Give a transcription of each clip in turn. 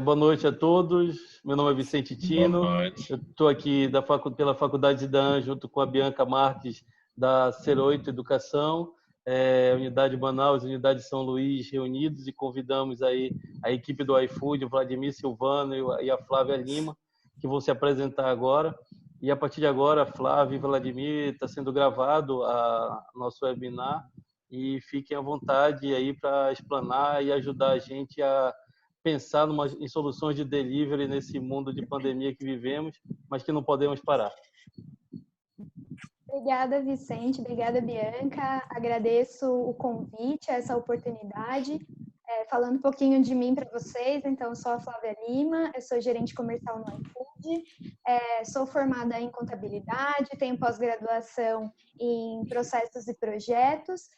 Boa noite a todos. Meu nome é Vicente Tino. Boa noite. Eu estou aqui pela Faculdade Zidane, junto com a Bianca Marques, da Ser8 Educação, Unidade Manaus, Unidade São Luís, reunidos, e convidamos aí a equipe do iFood, o Vladimir Silvano e a Flávia Lima, que vão se apresentar agora. E a partir de agora, Flávia e Vladimir, está sendo gravado nosso webinar, e fiquem à vontade aí para explanar e ajudar a gente a pensar em soluções de delivery nesse mundo de pandemia que vivemos, mas que não podemos parar. Obrigada, Vicente. Obrigada, Bianca. Agradeço o convite, essa oportunidade. Falando um pouquinho de mim para vocês, então, eu sou a Flávia Lima, eu sou gerente comercial no iFood, sou formada em contabilidade, tenho pós-graduação em processos e projetos,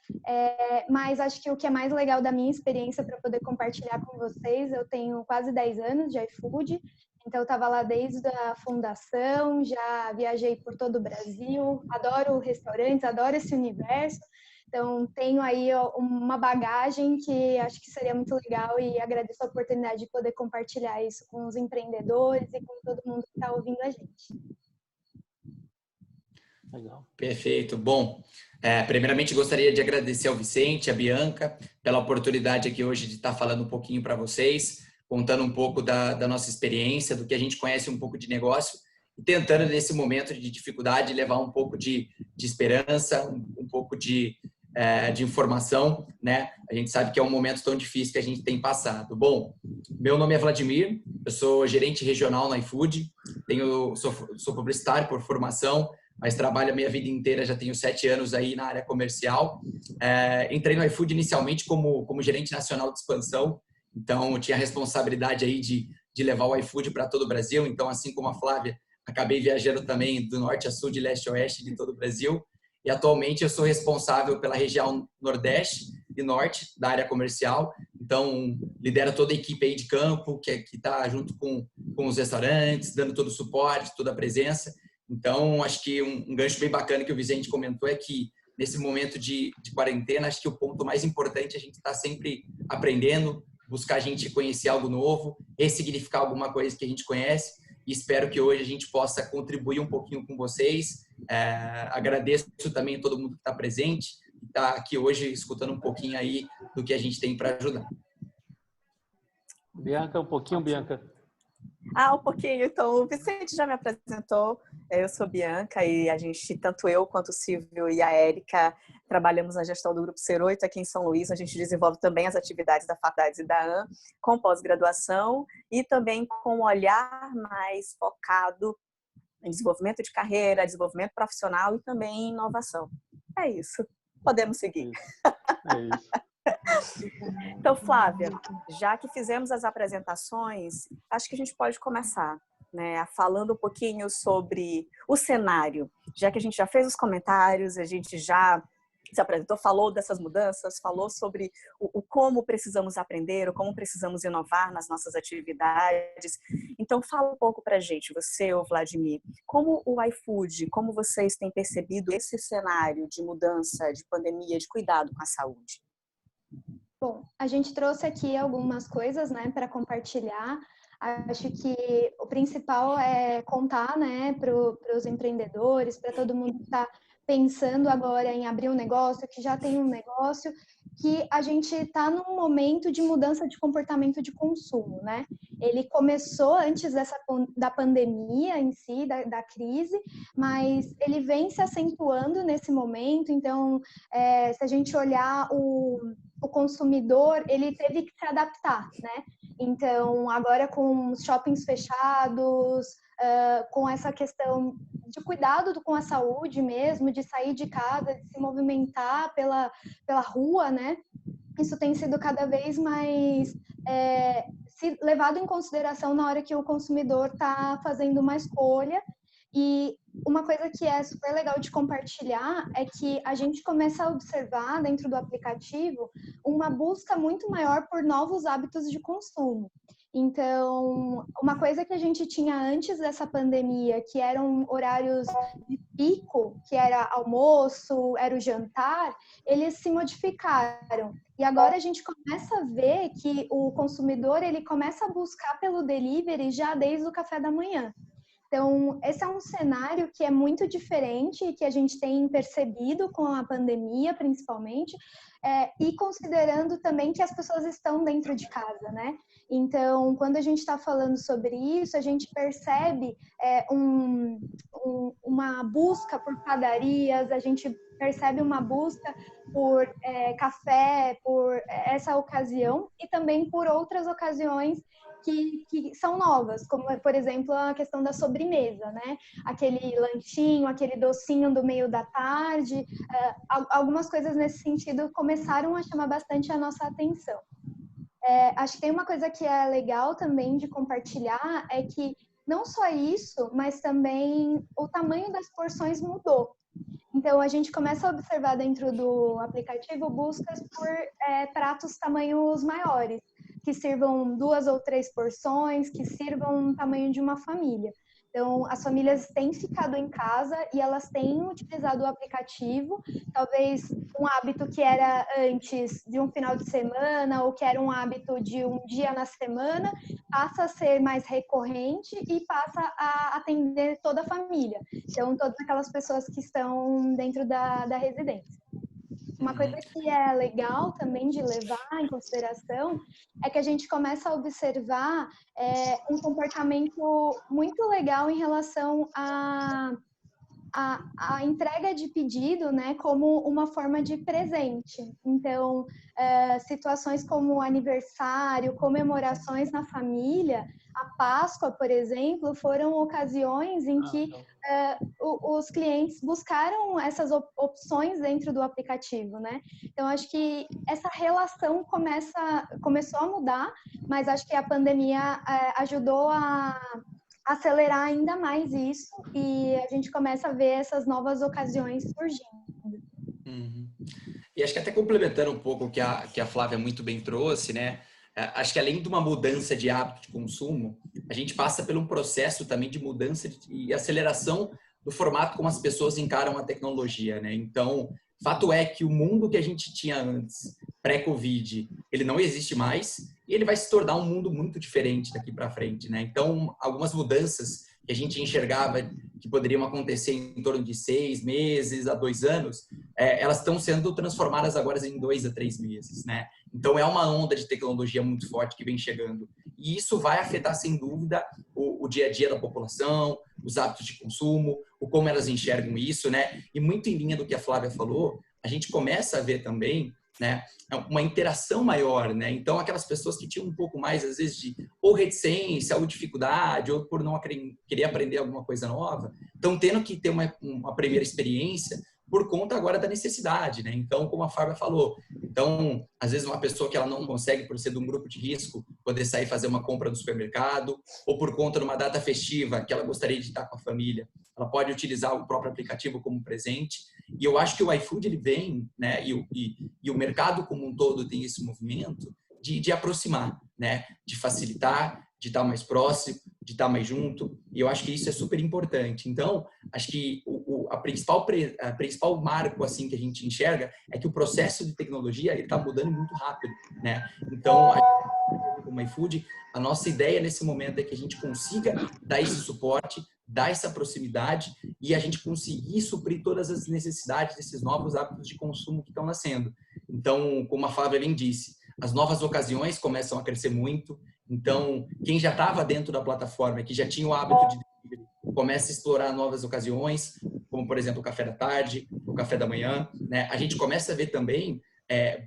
mas acho que o que é mais legal da minha experiência para poder compartilhar com vocês, eu tenho quase 10 anos de iFood, então eu estava lá desde a fundação, já viajei por todo o Brasil, adoro restaurantes, adoro esse universo. Então, tenho aí uma bagagem que acho que seria muito legal, e agradeço a oportunidade de poder compartilhar isso com os empreendedores e com todo mundo que está ouvindo a gente. Legal. Perfeito. Bom, primeiramente gostaria de agradecer ao Vicente, à Bianca, pela oportunidade aqui hoje de estar falando um pouquinho para vocês, contando um pouco da nossa experiência, do que a gente conhece um pouco de negócio, e tentando, nesse momento de dificuldade, levar um pouco de esperança, um pouco de informação, né? A gente sabe que é um momento tão difícil que a gente tem passado. Bom, meu nome é Vladimir, eu sou gerente regional no iFood, sou publicitário por formação, mas trabalho a minha vida inteira, já tenho 7 anos aí na área comercial. Entrei no iFood inicialmente como gerente nacional de expansão, então eu tinha a responsabilidade aí de levar o iFood para todo o Brasil. Então, assim como a Flávia, acabei viajando também do norte a sul, de leste a oeste de todo o Brasil. E atualmente eu sou responsável pela região Nordeste e Norte da área comercial. Então, lidero toda a equipe aí de campo, que está junto com os restaurantes, dando todo o suporte, toda a presença. Então, acho que um gancho bem bacana que o Vicente comentou é que, nesse momento de quarentena, acho que o ponto mais importante é a gente estar sempre aprendendo, buscar a gente conhecer algo novo, ressignificar alguma coisa que a gente conhece. E espero que hoje a gente possa contribuir um pouquinho com vocês. Agradeço também a todo mundo que está presente, que está aqui hoje escutando um pouquinho aí do que a gente tem para ajudar. Bianca, um pouquinho, Bianca. Um pouquinho. Então, o Vicente já me apresentou. Eu sou Bianca e a gente, tanto eu quanto o Silvio e a Érica, trabalhamos na gestão do Grupo Ser8 aqui em São Luís. A gente desenvolve também as atividades da Faculdade Zidane com pós-graduação e também com um olhar mais focado em desenvolvimento de carreira, desenvolvimento profissional e também em inovação. É isso. Podemos seguir. É isso. Então, Flávia, já que fizemos as apresentações, acho que a gente pode começar, né, falando um pouquinho sobre o cenário. Já que a gente já fez os comentários, a gente já se apresentou, falou dessas mudanças, falou sobre o como precisamos aprender, o como precisamos inovar nas nossas atividades. Então, fala um pouco para a gente, você, o Vladimir, como o iFood, como vocês têm percebido esse cenário de mudança, de pandemia, de cuidado com a saúde? Bom, a gente trouxe aqui algumas coisas, né, para compartilhar. Acho que o principal é contar, né, para os empreendedores, para todo mundo que está pensando agora em abrir um negócio, que já tem um negócio, que a gente está num momento de mudança de comportamento de consumo, né? Ele começou antes da pandemia em si, da crise, mas ele vem se acentuando nesse momento. Então, se a gente olhar o consumidor, ele teve que se adaptar, né? Então, agora com os shoppings fechados, com essa questão de cuidado com a saúde mesmo, de sair de casa, de se movimentar pela rua, né? Isso tem sido cada vez mais levado em consideração na hora que o consumidor está fazendo uma escolha. E uma coisa que é super legal de compartilhar é que a gente começa a observar dentro do aplicativo uma busca muito maior por novos hábitos de consumo. Então, uma coisa que a gente tinha antes dessa pandemia, que eram horários de pico, que era almoço, era o jantar, eles se modificaram. E agora a gente começa a ver que o consumidor, ele começa a buscar pelo delivery já desde o café da manhã. Então, esse é um cenário que é muito diferente e que a gente tem percebido com a pandemia, principalmente, e considerando também que as pessoas estão dentro de casa, né? Então, quando a gente está falando sobre isso, a gente percebe uma busca por padarias, a gente percebe uma busca por café, por essa ocasião e também por outras ocasiões que são novas, como, por exemplo, a questão da sobremesa, né? Aquele lanchinho, aquele docinho do meio da tarde, algumas coisas nesse sentido começaram a chamar bastante a nossa atenção. Acho que tem uma coisa que é legal também de compartilhar, é que não só isso, mas também o tamanho das porções mudou. Então, a gente começa a observar dentro do aplicativo buscas por pratos tamanhos maiores, que sirvam 2 ou 3 porções, que sirvam o tamanho de uma família. Então, as famílias têm ficado em casa e elas têm utilizado o aplicativo, talvez um hábito que era antes de um final de semana ou que era um hábito de um dia na semana, passa a ser mais recorrente e passa a atender toda a família. Então, todas aquelas pessoas que estão dentro da residência. Uma coisa que é legal também de levar em consideração é que a gente começa a observar um comportamento muito legal em relação a entrega de pedido, né, como uma forma de presente. Então, situações como aniversário, comemorações na família, a Páscoa, por exemplo, foram ocasiões em que os clientes buscaram essas opções dentro do aplicativo, né? Então, acho que essa relação começou a mudar, mas acho que a pandemia ajudou a acelerar ainda mais isso e a gente começa a ver essas novas ocasiões surgindo. Uhum. E acho que até complementando um pouco o que a Flávia muito bem trouxe, né? Acho que além de uma mudança de hábito de consumo, a gente passa por um processo também de mudança e aceleração do formato como as pessoas encaram a tecnologia, né? Então, fato é que o mundo que a gente tinha antes, pré-Covid, ele não existe mais e ele vai se tornar um mundo muito diferente daqui para frente, né? Então, algumas mudanças que a gente enxergava que poderiam acontecer em torno de 6 meses a 2 anos, elas estão sendo transformadas agora em 2 a 3 meses, né? Então, é uma onda de tecnologia muito forte que vem chegando. E isso vai afetar, sem dúvida, o dia a dia da população, os hábitos de consumo, o como elas enxergam isso, né? E muito em linha do que a Flávia falou, a gente começa a ver também, né, uma interação maior, né? Então, aquelas pessoas que tinham um pouco mais, às vezes, de ou reticência, ou dificuldade, ou por não querer aprender alguma coisa nova, estão tendo que ter uma primeira experiência por conta agora da necessidade, né? Então, como a Fábia falou, então, às vezes uma pessoa que ela não consegue, por ser de um grupo de risco, poder sair e fazer uma compra no supermercado, ou por conta de uma data festiva que ela gostaria de estar com a família, ela pode utilizar o próprio aplicativo como presente. E eu acho que o iFood, ele vem, né? E o mercado como um todo tem esse movimento de aproximar, né? De facilitar, de estar mais próximo, de estar mais junto. E eu acho que isso é super importante. Então, acho que a principal marco assim que a gente enxerga é que o processo de tecnologia ele está mudando muito rápido, né? Então, como iFood, a nossa ideia nesse momento é que a gente consiga dar esse suporte, dar essa proximidade e a gente conseguir suprir todas as necessidades desses novos hábitos de consumo que estão nascendo. Então, como a Flávia bem disse, as novas ocasiões começam a crescer muito. Então, quem já estava dentro da plataforma, que já tinha o hábito de delivery, começa a explorar novas ocasiões, como, por exemplo, o café da tarde, o café da manhã, né? A gente começa a ver também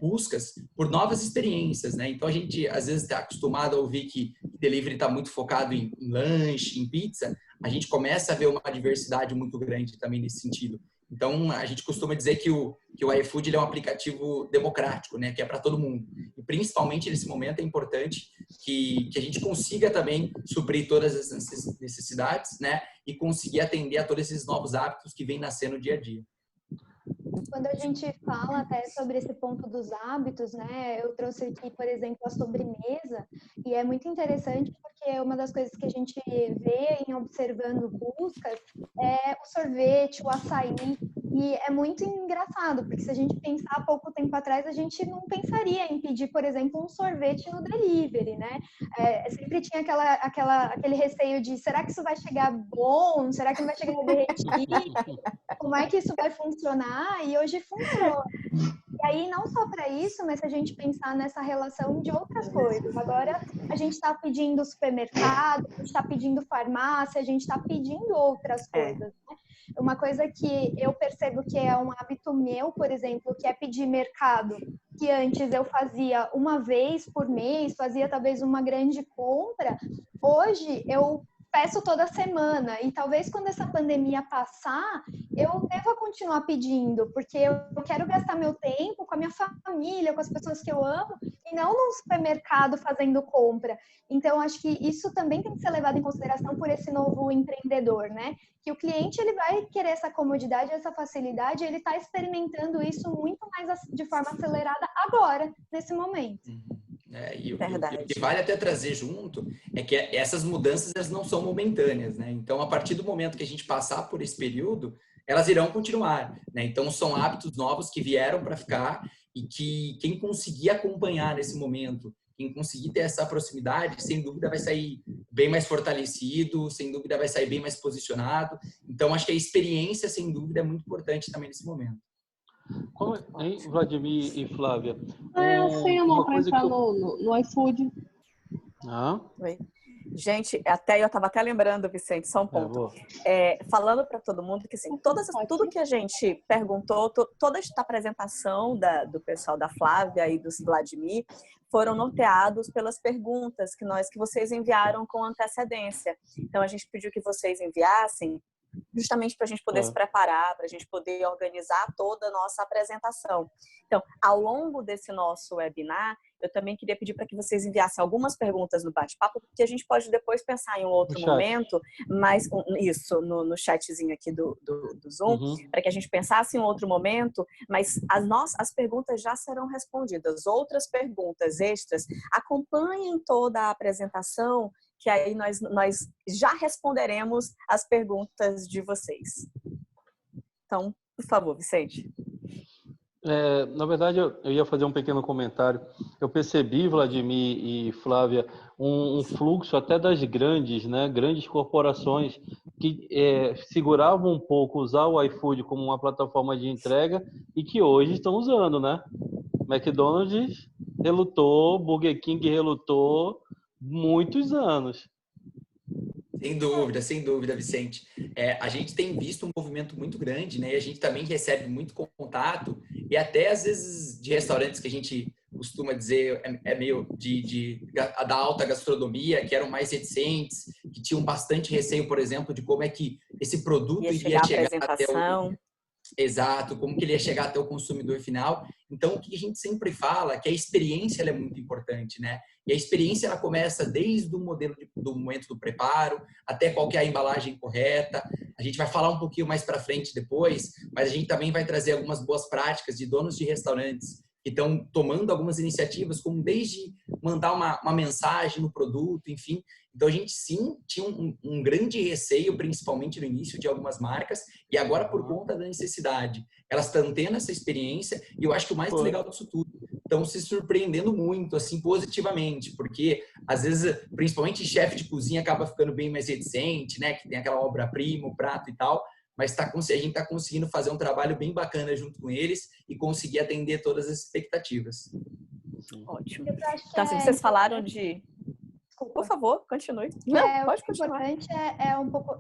buscas por novas experiências, né? Então, a gente, às vezes, está acostumado a ouvir que delivery está muito focado em lanche, em pizza. A gente começa a ver uma diversidade muito grande também nesse sentido. Então, a gente costuma dizer que o iFood ele é um aplicativo democrático, né? Que é para todo mundo. E, principalmente, nesse momento, é importante que a gente consiga também suprir todas as necessidades, né? E conseguir atender a todos esses novos hábitos que vêm nascendo dia a dia. Quando a gente fala até sobre esse ponto dos hábitos, né? Eu trouxe aqui, por exemplo, a sobremesa, e é muito interessante porque uma das coisas que a gente vê em observando buscas é o sorvete, o açaí, e é muito engraçado, porque se a gente pensar há pouco tempo atrás, a gente não pensaria em pedir, por exemplo, um sorvete no delivery, né? Sempre tinha aquele receio de, será que isso vai chegar bom? Será que não vai chegar derretido? Como é que isso vai funcionar? E hoje funciona. E aí, não só para isso, mas se a gente pensar nessa relação de outras coisas. Agora, a gente está pedindo supermercado, a gente está pedindo farmácia, a gente está pedindo outras coisas. Né? Uma coisa que eu percebo que é um hábito meu, por exemplo, que é pedir mercado, que antes eu fazia uma vez por mês, fazia talvez uma grande compra, hoje eu peço toda semana, e talvez quando essa pandemia passar, eu deva continuar pedindo, porque eu quero gastar meu tempo com a minha família, com as pessoas que eu amo, e não no supermercado fazendo compra. Então, acho que isso também tem que ser levado em consideração por esse novo empreendedor, né? Que o cliente, ele vai querer essa comodidade, essa facilidade, ele está experimentando isso muito mais de forma acelerada agora, nesse momento. E o que vale até trazer junto é que essas mudanças elas não são momentâneas, né? Então, a partir do momento que a gente passar por esse período, elas irão continuar, né? Então, são hábitos novos que vieram para ficar e que quem conseguir acompanhar nesse momento, quem conseguir ter essa proximidade, sem dúvida vai sair bem mais fortalecido, sem dúvida vai sair bem mais posicionado. Então, acho que a experiência, sem dúvida, é muito importante também nesse momento. Como, hein, Vladimir e Flávia? Uma coisa que no iFood. Oi. Gente, eu estava até lembrando, Vicente, só um ponto. Falando para todo mundo que assim, tudo que a gente perguntou, toda esta apresentação do pessoal da Flávia e do Vladimir foram norteados pelas perguntas que vocês enviaram com antecedência. Então, a gente pediu que vocês enviassem justamente para a gente poder se preparar, para a gente poder organizar toda a nossa apresentação. Então, ao longo desse nosso webinar, eu também queria pedir para que vocês enviassem algumas perguntas no bate-papo, porque a gente pode depois pensar em um outro momento, mas isso, no chatzinho aqui do Zoom, para que a gente pensasse em um outro momento, mas as perguntas já serão respondidas. Outras perguntas extras, acompanhem toda a apresentação, que aí nós já responderemos as perguntas de vocês. Então, por favor, Vicente. Na verdade, eu ia fazer um pequeno comentário. Eu percebi, Vladimir e Flávia, um fluxo até das grandes corporações que seguravam um pouco usar o iFood como uma plataforma de entrega e que hoje estão usando, né? McDonald's relutou, Burger King relutou muitos anos. Sem dúvida, Vicente. A gente tem visto um movimento muito grande, né? E a gente também recebe muito contato e até às vezes de restaurantes que a gente costuma dizer meio da alta gastronomia, que eram mais reticentes, que tinham bastante receio, por exemplo, de como é que esse produto iria chegar até o... Exato, como que ele ia chegar até o consumidor final. Então, o que a gente sempre fala é que a experiência ela é muito importante, né? E a experiência ela começa desde o modelo do momento do preparo até qual que é a embalagem correta. A gente vai falar um pouquinho mais para frente depois, mas a gente também vai trazer algumas boas práticas de donos de restaurantes que estão tomando algumas iniciativas, como desde mandar uma mensagem no produto, enfim. Então, a gente sim tinha um grande receio, principalmente no início, de algumas marcas, e agora, por conta da necessidade, elas estão tendo essa experiência, e eu acho que o mais legal disso tudo, estão se surpreendendo muito, assim, positivamente, porque, às vezes, principalmente chefe de cozinha acaba ficando bem mais reticente, né, que tem aquela obra-prima, o prato e tal, mas a gente está conseguindo fazer um trabalho bem bacana junto com eles e conseguir atender todas as expectativas. Ótimo. Então, assim, vocês falaram de... Por favor, continue. Não, pode continuar. O importante é um pouco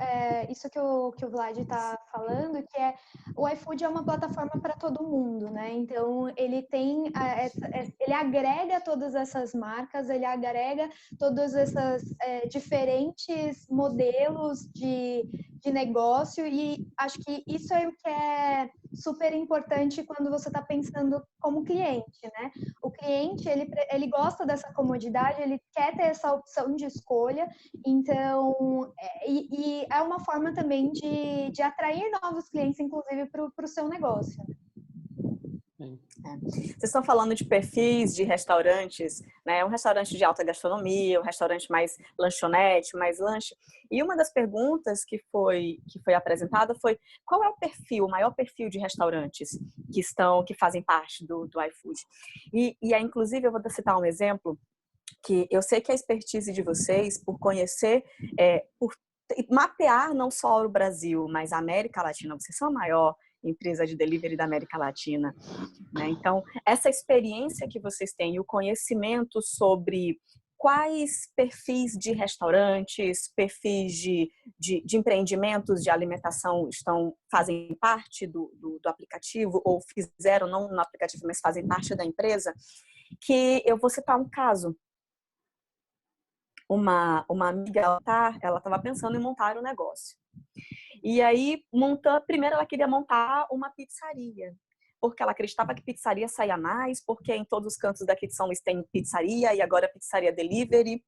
isso que o Vlad está falando, que o iFood é uma plataforma para todo mundo, né? Então, ele tem, ele agrega todas essas marcas, ele agrega todos esses diferentes modelos de negócio e acho que isso é o que é super importante quando você está pensando como cliente, né? O cliente, ele gosta dessa comodidade, ele quer ter essa opção de escolha, então, é uma forma também de atrair novos clientes, inclusive, para o seu negócio. Vocês estão falando de perfis de restaurantes, né? Um restaurante de alta gastronomia, um restaurante mais lanchonete, mais lanche. E uma das perguntas que foi apresentada foi: qual é o maior perfil de restaurantes que fazem parte do iFood? E aí, inclusive, eu vou citar um exemplo que eu sei que a expertise de vocês, por conhecer, por mapear não só o Brasil, mas a América Latina, vocês são a maior empresa de delivery da América Latina, né? Então, essa experiência que vocês têm e o conhecimento sobre quais perfis de restaurantes, perfis de empreendimentos de alimentação fazem parte do aplicativo, ou fizeram, não no aplicativo, mas fazem parte da empresa, que eu vou citar um caso. Uma amiga, ela estava pensando em montar um negócio. E aí, primeiro ela queria montar uma pizzaria, porque ela acreditava que pizzaria saía mais, porque em todos os cantos daqui de São Luís tem pizzaria, e agora pizzaria delivery.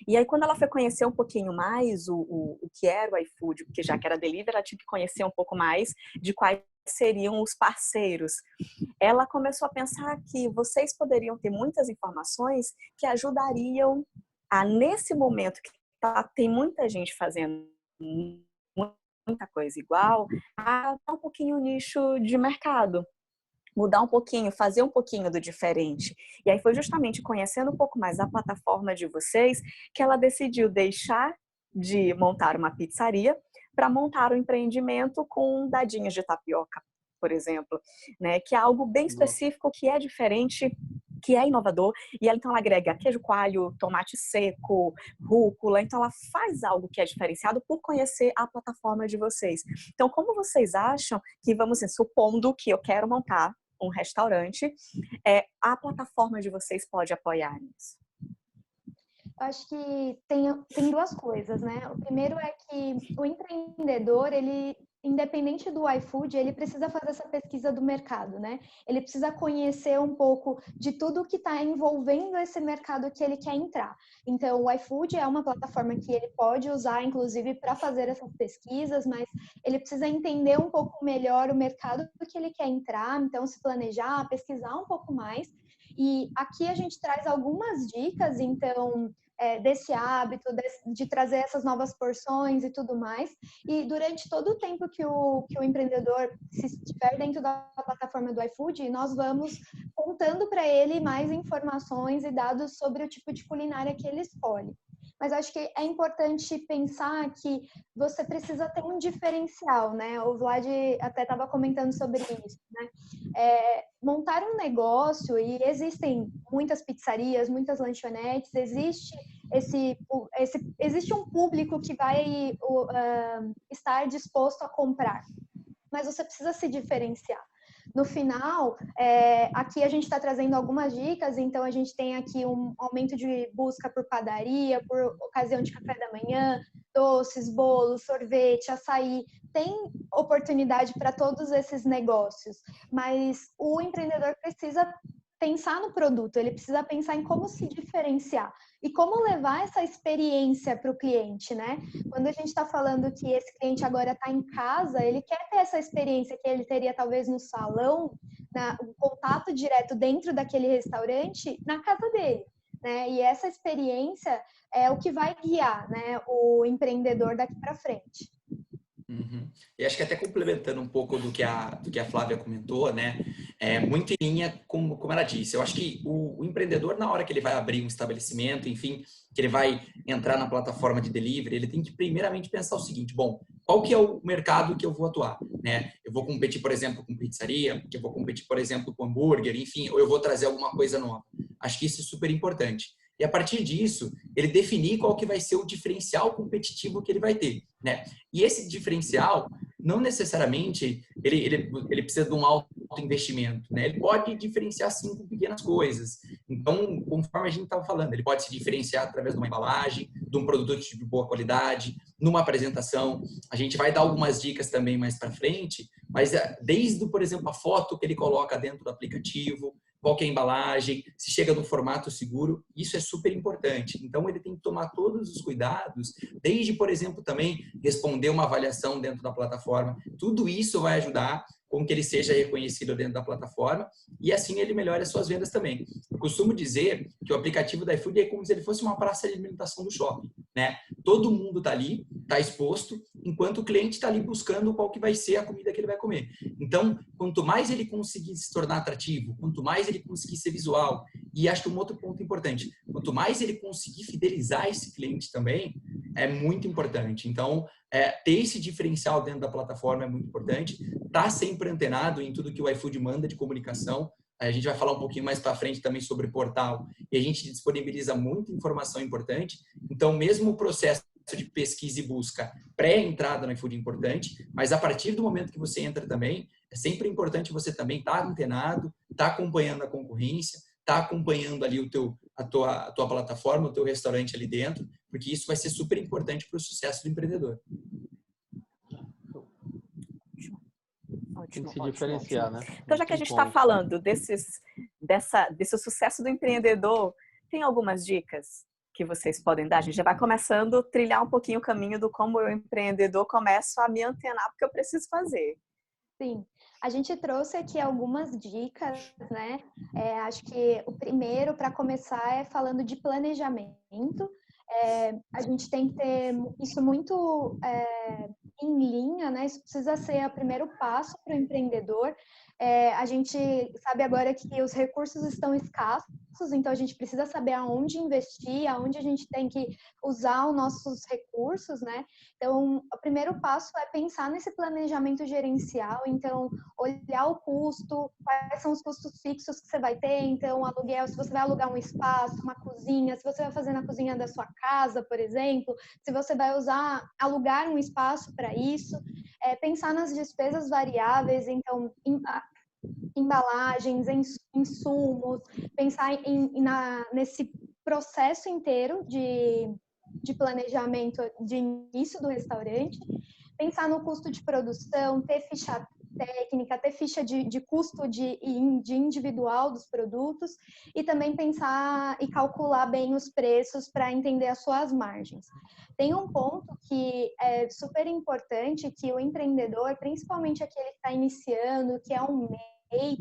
E aí, quando ela foi conhecer um pouquinho mais o que era o iFood, porque já que era delivery, ela tinha que conhecer um pouco mais de quais seriam os parceiros. Ela começou a pensar que vocês poderiam ter muitas informações que ajudariam a, nesse momento que tem muita gente fazendo muita coisa igual, a dar um pouquinho o nicho de mercado, mudar um pouquinho, fazer um pouquinho do diferente. E aí foi justamente conhecendo um pouco mais a plataforma de vocês que ela decidiu deixar de montar uma pizzaria para montar um empreendimento com dadinhos de tapioca, por exemplo, né? Que é algo bem específico, que é diferente, que é inovador, e ela então ela agrega queijo coalho, tomate seco, rúcula, então ela faz algo que é diferenciado por conhecer a plataforma de vocês. Então, como vocês acham que, vamos dizer, supondo que eu quero montar um restaurante, a plataforma de vocês pode apoiar nisso? Acho que tem duas coisas, né? O primeiro é que o empreendedor, ele, independente do iFood, ele precisa fazer essa pesquisa do mercado, né? Ele precisa conhecer um pouco de tudo que está envolvendo esse mercado que ele quer entrar. Então, o iFood é uma plataforma que ele pode usar, inclusive, para fazer essas pesquisas, mas ele precisa entender um pouco melhor o mercado que ele quer entrar, então se planejar, pesquisar um pouco mais. E aqui a gente traz algumas dicas, então, desse hábito, de trazer essas novas porções e tudo mais. E durante todo o tempo que o empreendedor, se estiver dentro da plataforma do iFood, nós vamos contando para ele mais informações e dados sobre o tipo de culinária que ele escolhe. Mas acho que é importante pensar que você precisa ter um diferencial, né? O Vlad até estava comentando sobre isso, né? Montar um negócio, e existem muitas pizzarias, muitas lanchonetes, existe um público que vai estar disposto a comprar, mas você precisa se diferenciar. No final, aqui a gente está trazendo algumas dicas, então a gente tem aqui um aumento de busca por padaria, por ocasião de café da manhã, doces, bolos, sorvete, açaí. Tem oportunidade para todos esses negócios, mas o empreendedor precisa pensar no produto, ele precisa pensar em como se diferenciar e como levar essa experiência para o cliente, né? Quando a gente está falando que esse cliente agora está em casa, ele quer ter essa experiência que ele teria talvez no salão, o contato direto dentro daquele restaurante, na casa dele, né? E essa experiência é o que vai guiar, né, o empreendedor daqui para frente. Uhum. E acho que até complementando um pouco do que a Flávia comentou, né? Muito em linha como ela disse. Eu acho que o empreendedor, na hora que ele vai abrir um estabelecimento, enfim, que ele vai entrar na plataforma de delivery, ele tem que primeiramente pensar o seguinte: bom, qual que é o mercado que eu vou atuar, né? Eu vou competir, por exemplo, com pizzaria, eu vou competir, por exemplo, com hambúrguer, enfim, ou eu vou trazer alguma coisa nova. Acho que isso é super importante. E a partir disso, ele definir qual que vai ser o diferencial competitivo que ele vai ter, né? E esse diferencial, não necessariamente, ele precisa de um alto investimento, né? Ele pode diferenciar, sim, com pequenas coisas. Então, conforme a gente estava falando, ele pode se diferenciar através de uma embalagem, de um produto de boa qualidade, numa apresentação. A gente vai dar algumas dicas também mais para frente, mas desde, por exemplo, a foto que ele coloca dentro do aplicativo, qual que é a embalagem, se chega no formato seguro. Isso é super importante. Então, ele tem que tomar todos os cuidados, desde, por exemplo, também responder uma avaliação dentro da plataforma. Tudo isso vai ajudar com que ele seja reconhecido dentro da plataforma e assim ele melhora as suas vendas também. Eu costumo dizer que o aplicativo da iFood é como se ele fosse uma praça de alimentação do shopping, né? Todo mundo está ali, está exposto, enquanto o cliente está ali buscando qual que vai ser a comida que ele vai comer. Então, quanto mais ele conseguir se tornar atrativo, quanto mais ele conseguir ser visual, e acho que um outro ponto importante, quanto mais ele conseguir fidelizar esse cliente também, é muito importante. Então, ter esse diferencial dentro da plataforma é muito importante. Tá sempre antenado em tudo que o iFood manda de comunicação. A gente vai falar um pouquinho mais para frente também sobre portal. E a gente disponibiliza muita informação importante. Então, mesmo o processo de pesquisa e busca pré-entrada no iFood é importante, mas a partir do momento que você entra também, é sempre importante você também estar antenado, estar acompanhando a concorrência, estar acompanhando ali a tua plataforma, o teu restaurante ali dentro, porque isso vai ser super importante para o sucesso do empreendedor. Tem que se diferenciar, né? Então, já que a gente está falando desse sucesso do empreendedor, tem algumas dicas que vocês podem dar? A gente já vai começando a trilhar um pouquinho o caminho do como eu, empreendedor, começo a me antenar porque eu preciso fazer. Sim, a gente trouxe aqui algumas dicas, né? Acho que o primeiro, para começar, é falando de planejamento. A gente tem que ter isso muito em linha, né? Isso precisa ser o primeiro passo para o empreendedor. A gente sabe agora que os recursos estão escassos, então a gente precisa saber aonde investir, aonde a gente tem que usar os nossos recursos, né? Então, o primeiro passo é pensar nesse planejamento gerencial, então, olhar o custo, quais são os custos fixos que você vai ter, então, aluguel, se você vai alugar um espaço, uma cozinha, se você vai fazer na cozinha da sua casa, por exemplo, se você vai alugar um espaço para isso, pensar nas despesas variáveis, então, embalagens, insumos, pensar nesse processo inteiro de planejamento de início do restaurante, pensar no custo de produção, ter ficha técnica, ter ficha de custo de individual dos produtos e também pensar e calcular bem os preços para entender as suas margens. Tem um ponto que é super importante, que o empreendedor, principalmente aquele que está iniciando, que é um MEI,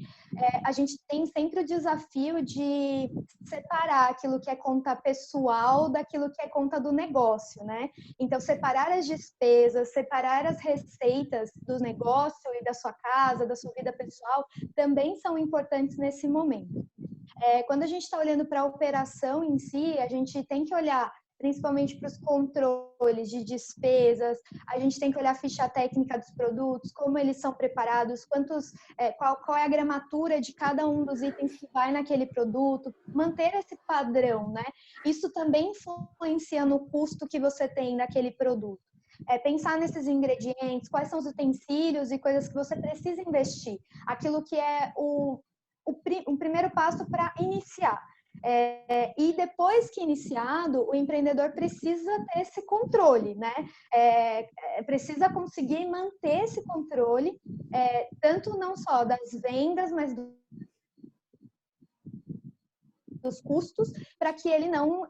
a gente tem sempre o desafio de separar aquilo que é conta pessoal daquilo que é conta do negócio, né? Então, separar as despesas, separar as receitas do negócio e da sua casa, da sua vida pessoal, também são importantes nesse momento. Quando a gente está olhando para a operação em si, a gente tem que olhar principalmente para os controles de despesas, a gente tem que olhar a ficha técnica dos produtos, como eles são preparados, qual é a gramatura de cada um dos itens que vai naquele produto, manter esse padrão, né? Isso também influencia no custo que você tem daquele produto. Pensar nesses ingredientes, quais são os utensílios e coisas que você precisa investir, aquilo que é o primeiro passo para iniciar. E depois que iniciado, o empreendedor precisa ter esse controle, né? Precisa conseguir manter esse controle, tanto não só das vendas, mas dos custos, para que ele não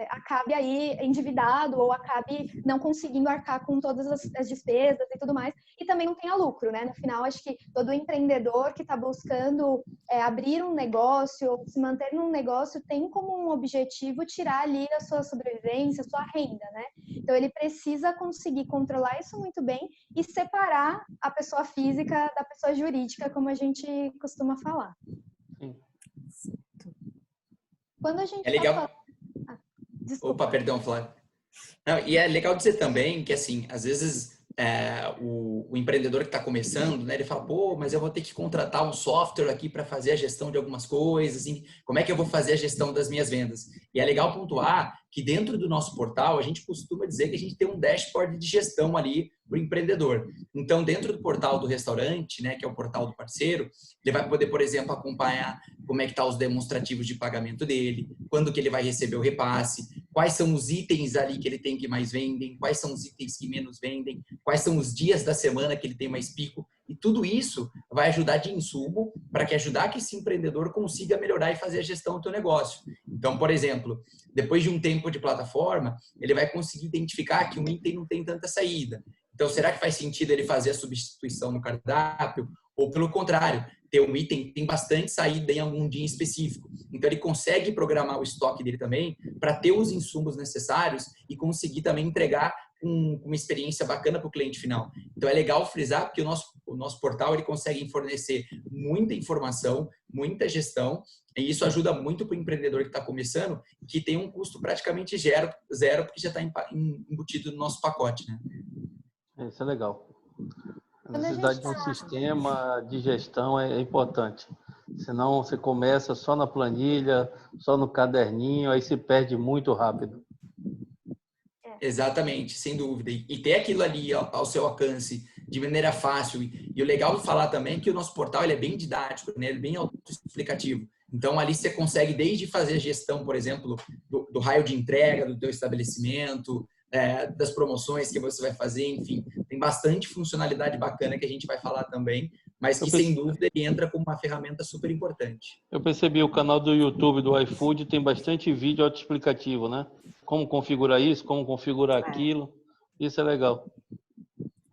acabe aí endividado ou acabe não conseguindo arcar com todas as despesas e tudo mais, e também não tenha lucro, né? No final, acho que todo empreendedor que está buscando abrir um negócio ou se manter num negócio tem como um objetivo tirar ali a sua sobrevivência, a sua renda, né? Então, ele precisa conseguir controlar isso muito bem e separar a pessoa física da pessoa jurídica, como a gente costuma falar. Sim. Quando a gente legal. Opa, perdão, Flávio. Não, e é legal dizer também que, assim, às vezes o empreendedor que está começando, né, ele fala, pô, mas eu vou ter que contratar um software aqui para fazer a gestão de algumas coisas, assim, como é que eu vou fazer a gestão das minhas vendas? E é legal pontuar que dentro do nosso portal, a gente costuma dizer que a gente tem um dashboard de gestão ali para o empreendedor. Então, dentro do portal do restaurante, né, que é o portal do parceiro, ele vai poder, por exemplo, acompanhar como é que tá os demonstrativos de pagamento dele, quando que ele vai receber o repasse, quais são os itens ali que ele tem que mais vendem, quais são os itens que menos vendem, quais são os dias da semana que ele tem mais pico. E tudo isso vai ajudar de insumo para que ajudar que esse empreendedor consiga melhorar e fazer a gestão do teu negócio. Então, por exemplo, depois de um tempo de plataforma, ele vai conseguir identificar que um item não tem tanta saída. Então, será que faz sentido ele fazer a substituição no cardápio? Ou, pelo contrário, ter um item que tem bastante saída em algum dia específico. Então, ele consegue programar o estoque dele também para ter os insumos necessários e conseguir também entregar uma experiência bacana para o cliente final. Então, é legal frisar porque o nosso portal ele consegue fornecer muita informação, muita gestão, e isso ajuda muito para o empreendedor que está começando, que tem um custo praticamente zero porque já está embutido no nosso pacote, né? Isso é legal. A necessidade de um sistema de gestão é importante. Senão você começa só na planilha, só no caderninho, aí se perde muito rápido. Exatamente, sem dúvida. E ter aquilo ali ao seu alcance de maneira fácil. E o legal de falar também é que o nosso portal ele é bem didático, né? Ele é bem autoexplicativo. Então, ali você consegue desde fazer a gestão, por exemplo, do raio de entrega do teu estabelecimento, das promoções que você vai fazer, enfim. Tem bastante funcionalidade bacana que a gente vai falar também, mas que, sem dúvida, ele entra como uma ferramenta super importante. Eu percebi o canal do YouTube do iFood tem bastante vídeo autoexplicativo, né? Como configurar isso, como configurar aquilo. Isso é legal.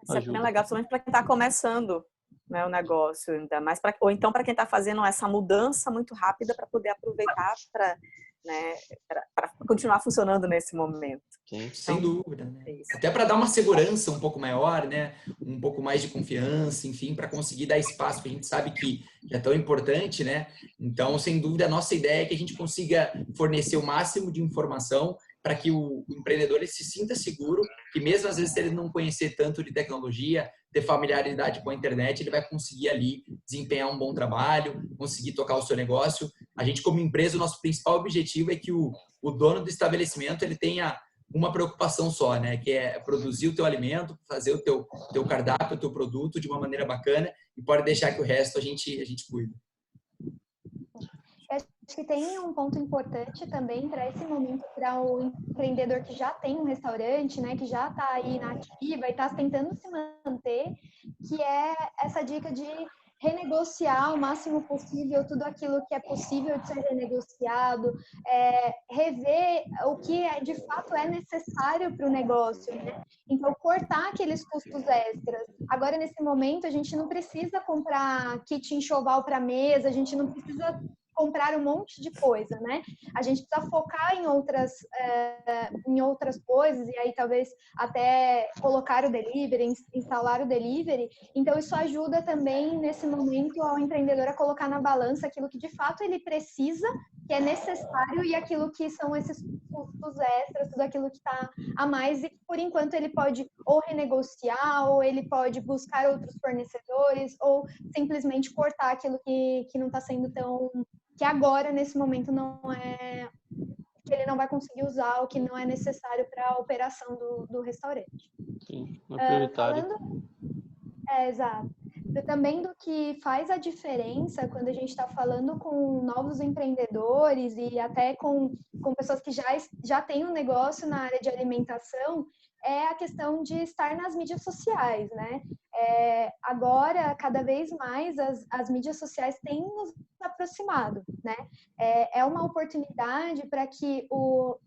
Isso é bem legal, principalmente para quem está começando, né, o negócio, ainda mais ou então para quem está fazendo essa mudança muito rápida para poder aproveitar para continuar funcionando nesse momento. Sim, sem dúvida, né? Até para dar uma segurança um pouco maior, né? Um pouco mais de confiança, enfim, para conseguir dar espaço, que a gente sabe que é tão importante, né? Então, sem dúvida, a nossa ideia é que a gente consiga fornecer o máximo de informação para que o empreendedor ele se sinta seguro, que mesmo às vezes se ele não conhecer tanto de tecnologia, ter familiaridade com a internet, ele vai conseguir ali desempenhar um bom trabalho, conseguir tocar o seu negócio. A gente, como empresa, o nosso principal objetivo é que o dono do estabelecimento ele tenha uma preocupação só, né? Que é produzir o teu alimento, fazer o teu cardápio, o teu produto de uma maneira bacana e pode deixar que o resto a gente cuida. Acho que tem um ponto importante também para esse momento para o empreendedor que já tem um restaurante, né, que já está aí na ativa e está tentando se manter, que é essa dica de renegociar o máximo possível tudo aquilo que é possível de ser renegociado, rever o que de fato é necessário para o negócio, né? Então, cortar aqueles custos extras. Agora, nesse momento, a gente não precisa comprar kit enxoval para mesa, a gente não precisa comprar um monte de coisa, né? A gente precisa focar em outras coisas e aí talvez até colocar o delivery, instalar o delivery. Então, isso ajuda também, nesse momento, ao empreendedor a colocar na balança aquilo que, de fato, ele precisa, que é necessário e aquilo que são esses custos extras, tudo aquilo que está a mais e, por enquanto, ele pode ou renegociar ou ele pode buscar outros fornecedores ou simplesmente cortar aquilo que não está sendo tão... que agora, nesse momento, que ele não vai conseguir usar ou que não é necessário para a operação do restaurante. Sim, é prioritário. Exato. Também do que faz a diferença quando a gente está falando com novos empreendedores e até com pessoas que já têm um negócio na área de alimentação, é a questão de estar nas mídias sociais, né? Agora, cada vez mais, as mídias sociais têm nos aproximado, né? É uma oportunidade para que o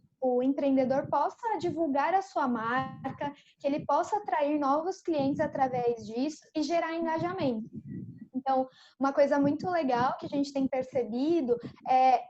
empreendedor possa divulgar a sua marca, que ele possa atrair novos clientes através disso e gerar engajamento. Então, uma coisa muito legal que a gente tem percebido é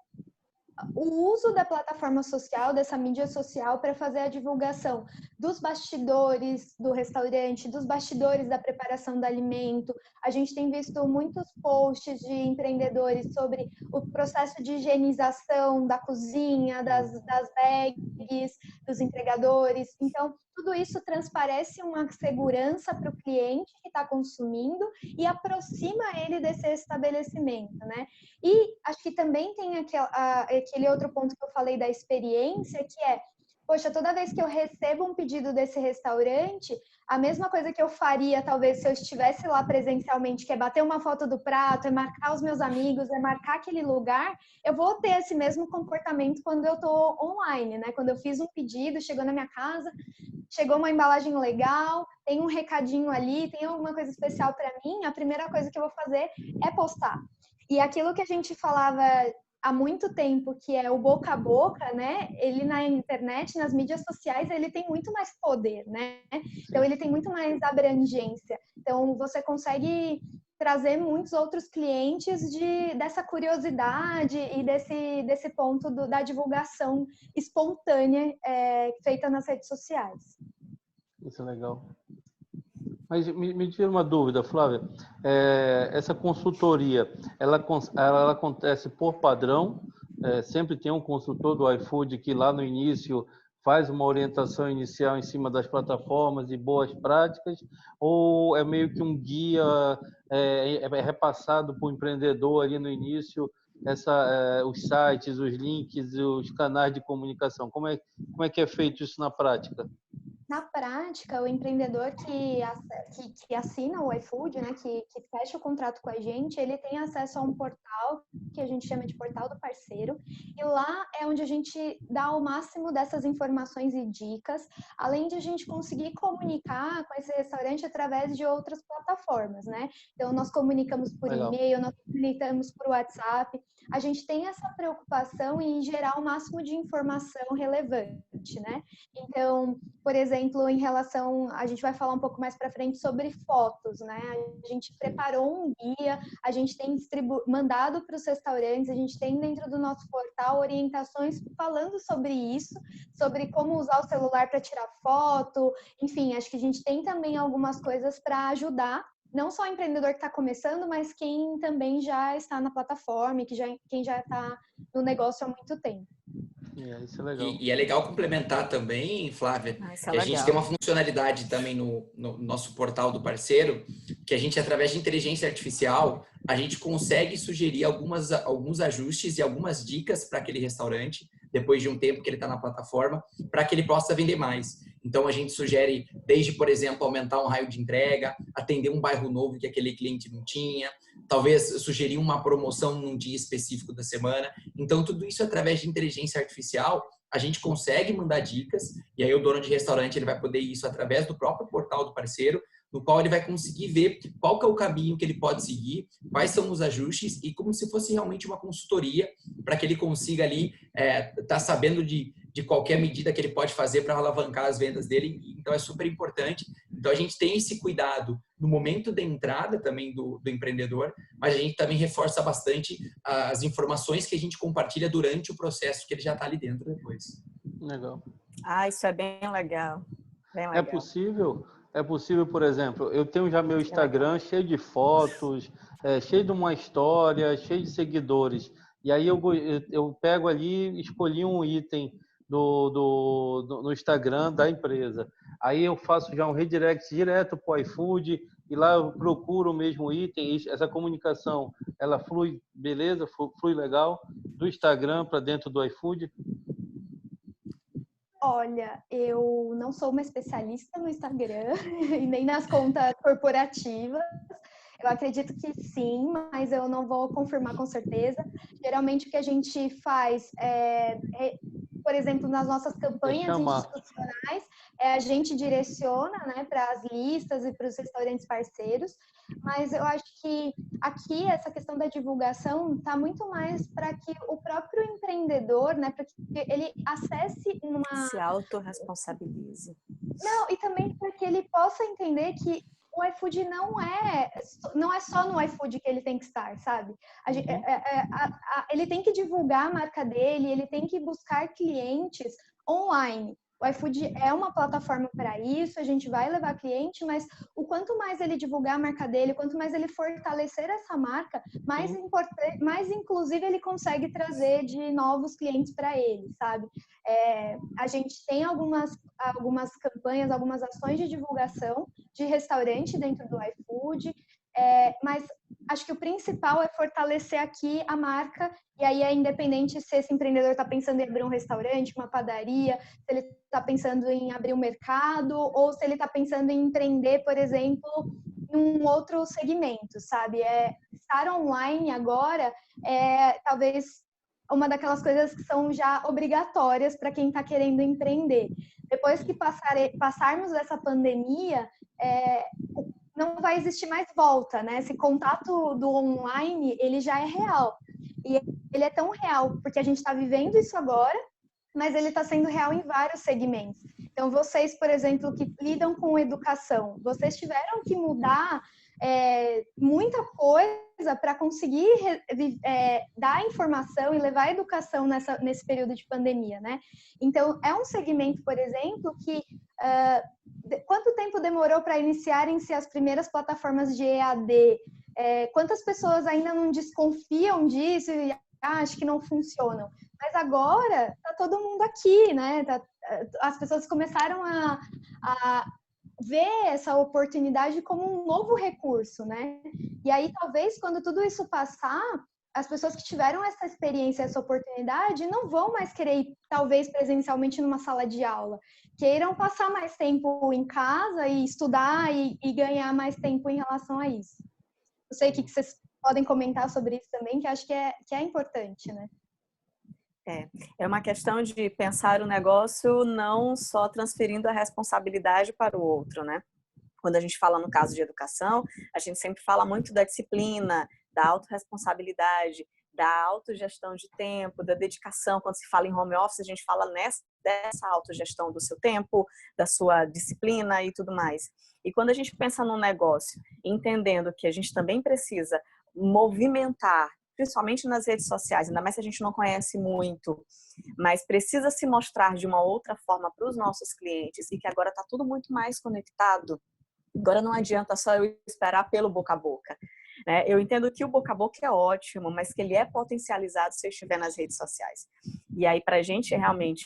o uso da plataforma social, dessa mídia social, para fazer a divulgação dos bastidores do restaurante, dos bastidores da preparação do alimento. A gente tem visto muitos posts de empreendedores sobre o processo de higienização da cozinha, das bags, dos entregadores. Então, tudo isso transparece uma segurança para o cliente que está consumindo e aproxima ele desse estabelecimento, né? E acho que também tem aquele outro ponto que eu falei da experiência, que é, poxa, toda vez que eu recebo um pedido desse restaurante, a mesma coisa que eu faria, talvez, se eu estivesse lá presencialmente, que é bater uma foto do prato, é marcar os meus amigos, é marcar aquele lugar, eu vou ter esse mesmo comportamento quando eu estou online, né? Quando eu fiz um pedido, chegou na minha casa, chegou uma embalagem legal, tem um recadinho ali, tem alguma coisa especial para mim, a primeira coisa que eu vou fazer é postar. E aquilo que a gente falava há muito tempo, que é o boca a boca, né? Ele na internet, nas mídias sociais, ele tem muito mais poder, né? Então ele tem muito mais abrangência. Então você consegue trazer muitos outros clientes dessa curiosidade e desse ponto da divulgação espontânea feita nas redes sociais. Isso é legal. Mas me tira uma dúvida, Flávia. Essa consultoria, ela acontece por padrão? Sempre tem um consultor do iFood que lá no início faz uma orientação inicial em cima das plataformas e boas práticas? Ou é meio que um guia repassado para o empreendedor ali no início, os sites, os links, os canais de comunicação? Como é que é feito isso na prática? Na prática, o empreendedor que assina o iFood, né, que fecha o contrato com a gente, ele tem acesso a um portal que a gente chama de portal do parceiro, e lá é onde a gente dá o máximo dessas informações e dicas, além de a gente conseguir comunicar com esse restaurante através de outras plataformas, né? Então, nós comunicamos por e-mail, nós comunicamos por WhatsApp, a gente tem essa preocupação em gerar o máximo de informação relevante, né? Então, por exemplo, em relação, a gente vai falar um pouco mais para frente sobre fotos, né? A gente preparou um guia, a gente tem mandado para os restaurantes, a gente tem dentro do nosso portal orientações falando sobre isso, sobre como usar o celular para tirar foto, enfim, acho que a gente tem também algumas coisas para ajudar não só o empreendedor que está começando, mas quem também já está na plataforma e quem já está no negócio há muito tempo. Isso é legal. E é legal complementar também, Flávia, que a gente tem uma funcionalidade também no nosso portal do parceiro, que a gente, através de inteligência artificial, a gente consegue sugerir alguns ajustes e algumas dicas para aquele restaurante, depois de um tempo que ele está na plataforma, para que ele possa vender mais. Então, a gente sugere, desde, por exemplo, aumentar um raio de entrega, atender um bairro novo que aquele cliente não tinha, talvez sugerir uma promoção num dia específico da semana. Então, tudo isso através de inteligência artificial, a gente consegue mandar dicas, e aí o dono de restaurante ele vai poder ir isso através do próprio portal do parceiro, no qual ele vai conseguir ver qual que é o caminho que ele pode seguir, quais são os ajustes, e como se fosse realmente uma consultoria, para que ele consiga ali tá sabendo de qualquer medida que ele pode fazer para alavancar as vendas dele. Então, é super importante. Então, a gente tem esse cuidado no momento da entrada também do empreendedor, mas a gente também reforça bastante as informações que a gente compartilha durante o processo que ele já está ali dentro depois. Legal. Isso é bem legal. Bem legal. É possível, por exemplo, eu tenho já meu Instagram cheio de fotos, cheio de uma história, cheio de seguidores. E aí eu pego ali, escolhi um item no Instagram da empresa. Aí eu faço já um redirect direto para o iFood e lá eu procuro o mesmo item. Essa comunicação, ela flui, beleza, flui legal, do Instagram para dentro do iFood. Olha, eu não sou uma especialista no Instagram e nem nas contas corporativas. Eu acredito que sim, mas eu não vou confirmar com certeza. Geralmente o que a gente faz por exemplo, nas nossas campanhas institucionais, a gente direciona, né, para as listas e para os restaurantes parceiros, mas eu acho que aqui essa questão da divulgação está muito mais para que o próprio empreendedor, né, para que ele acesse se autorresponsabilize. Não, e também para que ele possa entender que o iFood não é só no iFood que ele tem que estar, sabe? Ele tem que divulgar a marca dele, ele tem que buscar clientes online. O iFood é uma plataforma para isso, a gente vai levar cliente, mas o quanto mais ele divulgar a marca dele, quanto mais ele fortalecer essa marca, mais inclusive ele consegue trazer de novos clientes para ele, sabe? A gente tem algumas campanhas, algumas ações de divulgação de restaurante dentro do iFood, mas acho que o principal é fortalecer aqui a marca, e aí é independente se esse empreendedor está pensando em abrir um restaurante, uma padaria, se ele está pensando em abrir um mercado, ou se ele está pensando em empreender, por exemplo, em um outro segmento, sabe? Estar online agora talvez uma daquelas coisas que são já obrigatórias para quem está querendo empreender. Depois que passarmos dessa pandemia, não vai existir mais volta, né? Esse contato do online, ele já é real. E ele é tão real porque a gente está vivendo isso agora, mas ele está sendo real em vários segmentos. Então, vocês, por exemplo, que lidam com educação, vocês tiveram que mudar muita coisa para conseguir dar informação e levar a educação nesse período de pandemia, né? Então, é um segmento, por exemplo, que quanto tempo demorou para iniciarem-se as primeiras plataformas de EAD? Quantas pessoas ainda não desconfiam disso e acham que não funcionam? Mas agora está todo mundo aqui, né? As pessoas começaram a ver essa oportunidade como um novo recurso, né? E aí, talvez, quando tudo isso passar, as pessoas que tiveram essa experiência, essa oportunidade, não vão mais querer ir, talvez, presencialmente numa sala de aula. Queiram passar mais tempo em casa e estudar e ganhar mais tempo em relação a isso. Não sei o que vocês podem comentar sobre isso também, que acho que é importante, né? É uma questão de pensar o negócio não só transferindo a responsabilidade para o outro, né? Quando a gente fala no caso de educação, a gente sempre fala muito da disciplina, da autorresponsabilidade, da autogestão de tempo, da dedicação. Quando se fala em home office, a gente fala dessa autogestão do seu tempo, da sua disciplina e tudo mais. E quando a gente pensa num negócio, entendendo que a gente também precisa movimentar, principalmente nas redes sociais, ainda mais se a gente não conhece muito, mas precisa se mostrar de uma outra forma para os nossos clientes e que agora está tudo muito mais conectado. Agora não adianta só eu esperar pelo boca a boca, né? Eu entendo que o boca a boca é ótimo, mas que ele é potencializado se eu estiver nas redes sociais. E aí, para a gente, realmente,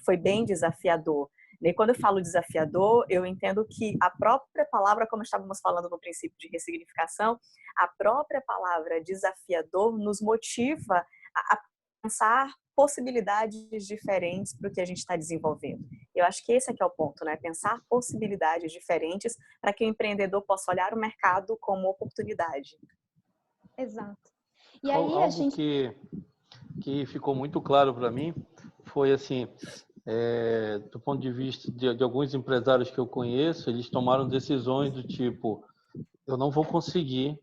foi bem desafiador. E quando eu falo desafiador, eu entendo que a própria palavra, como estávamos falando no princípio de ressignificação, a própria palavra desafiador nos motiva a pensar possibilidades diferentes para o que a gente está desenvolvendo. Eu acho que esse aqui é o ponto, né? Pensar possibilidades diferentes para que o empreendedor possa olhar o mercado como oportunidade. Exato. E aí algo que ficou muito claro para mim foi assim, do ponto de vista de alguns empresários que eu conheço, eles tomaram decisões do tipo, eu não vou conseguir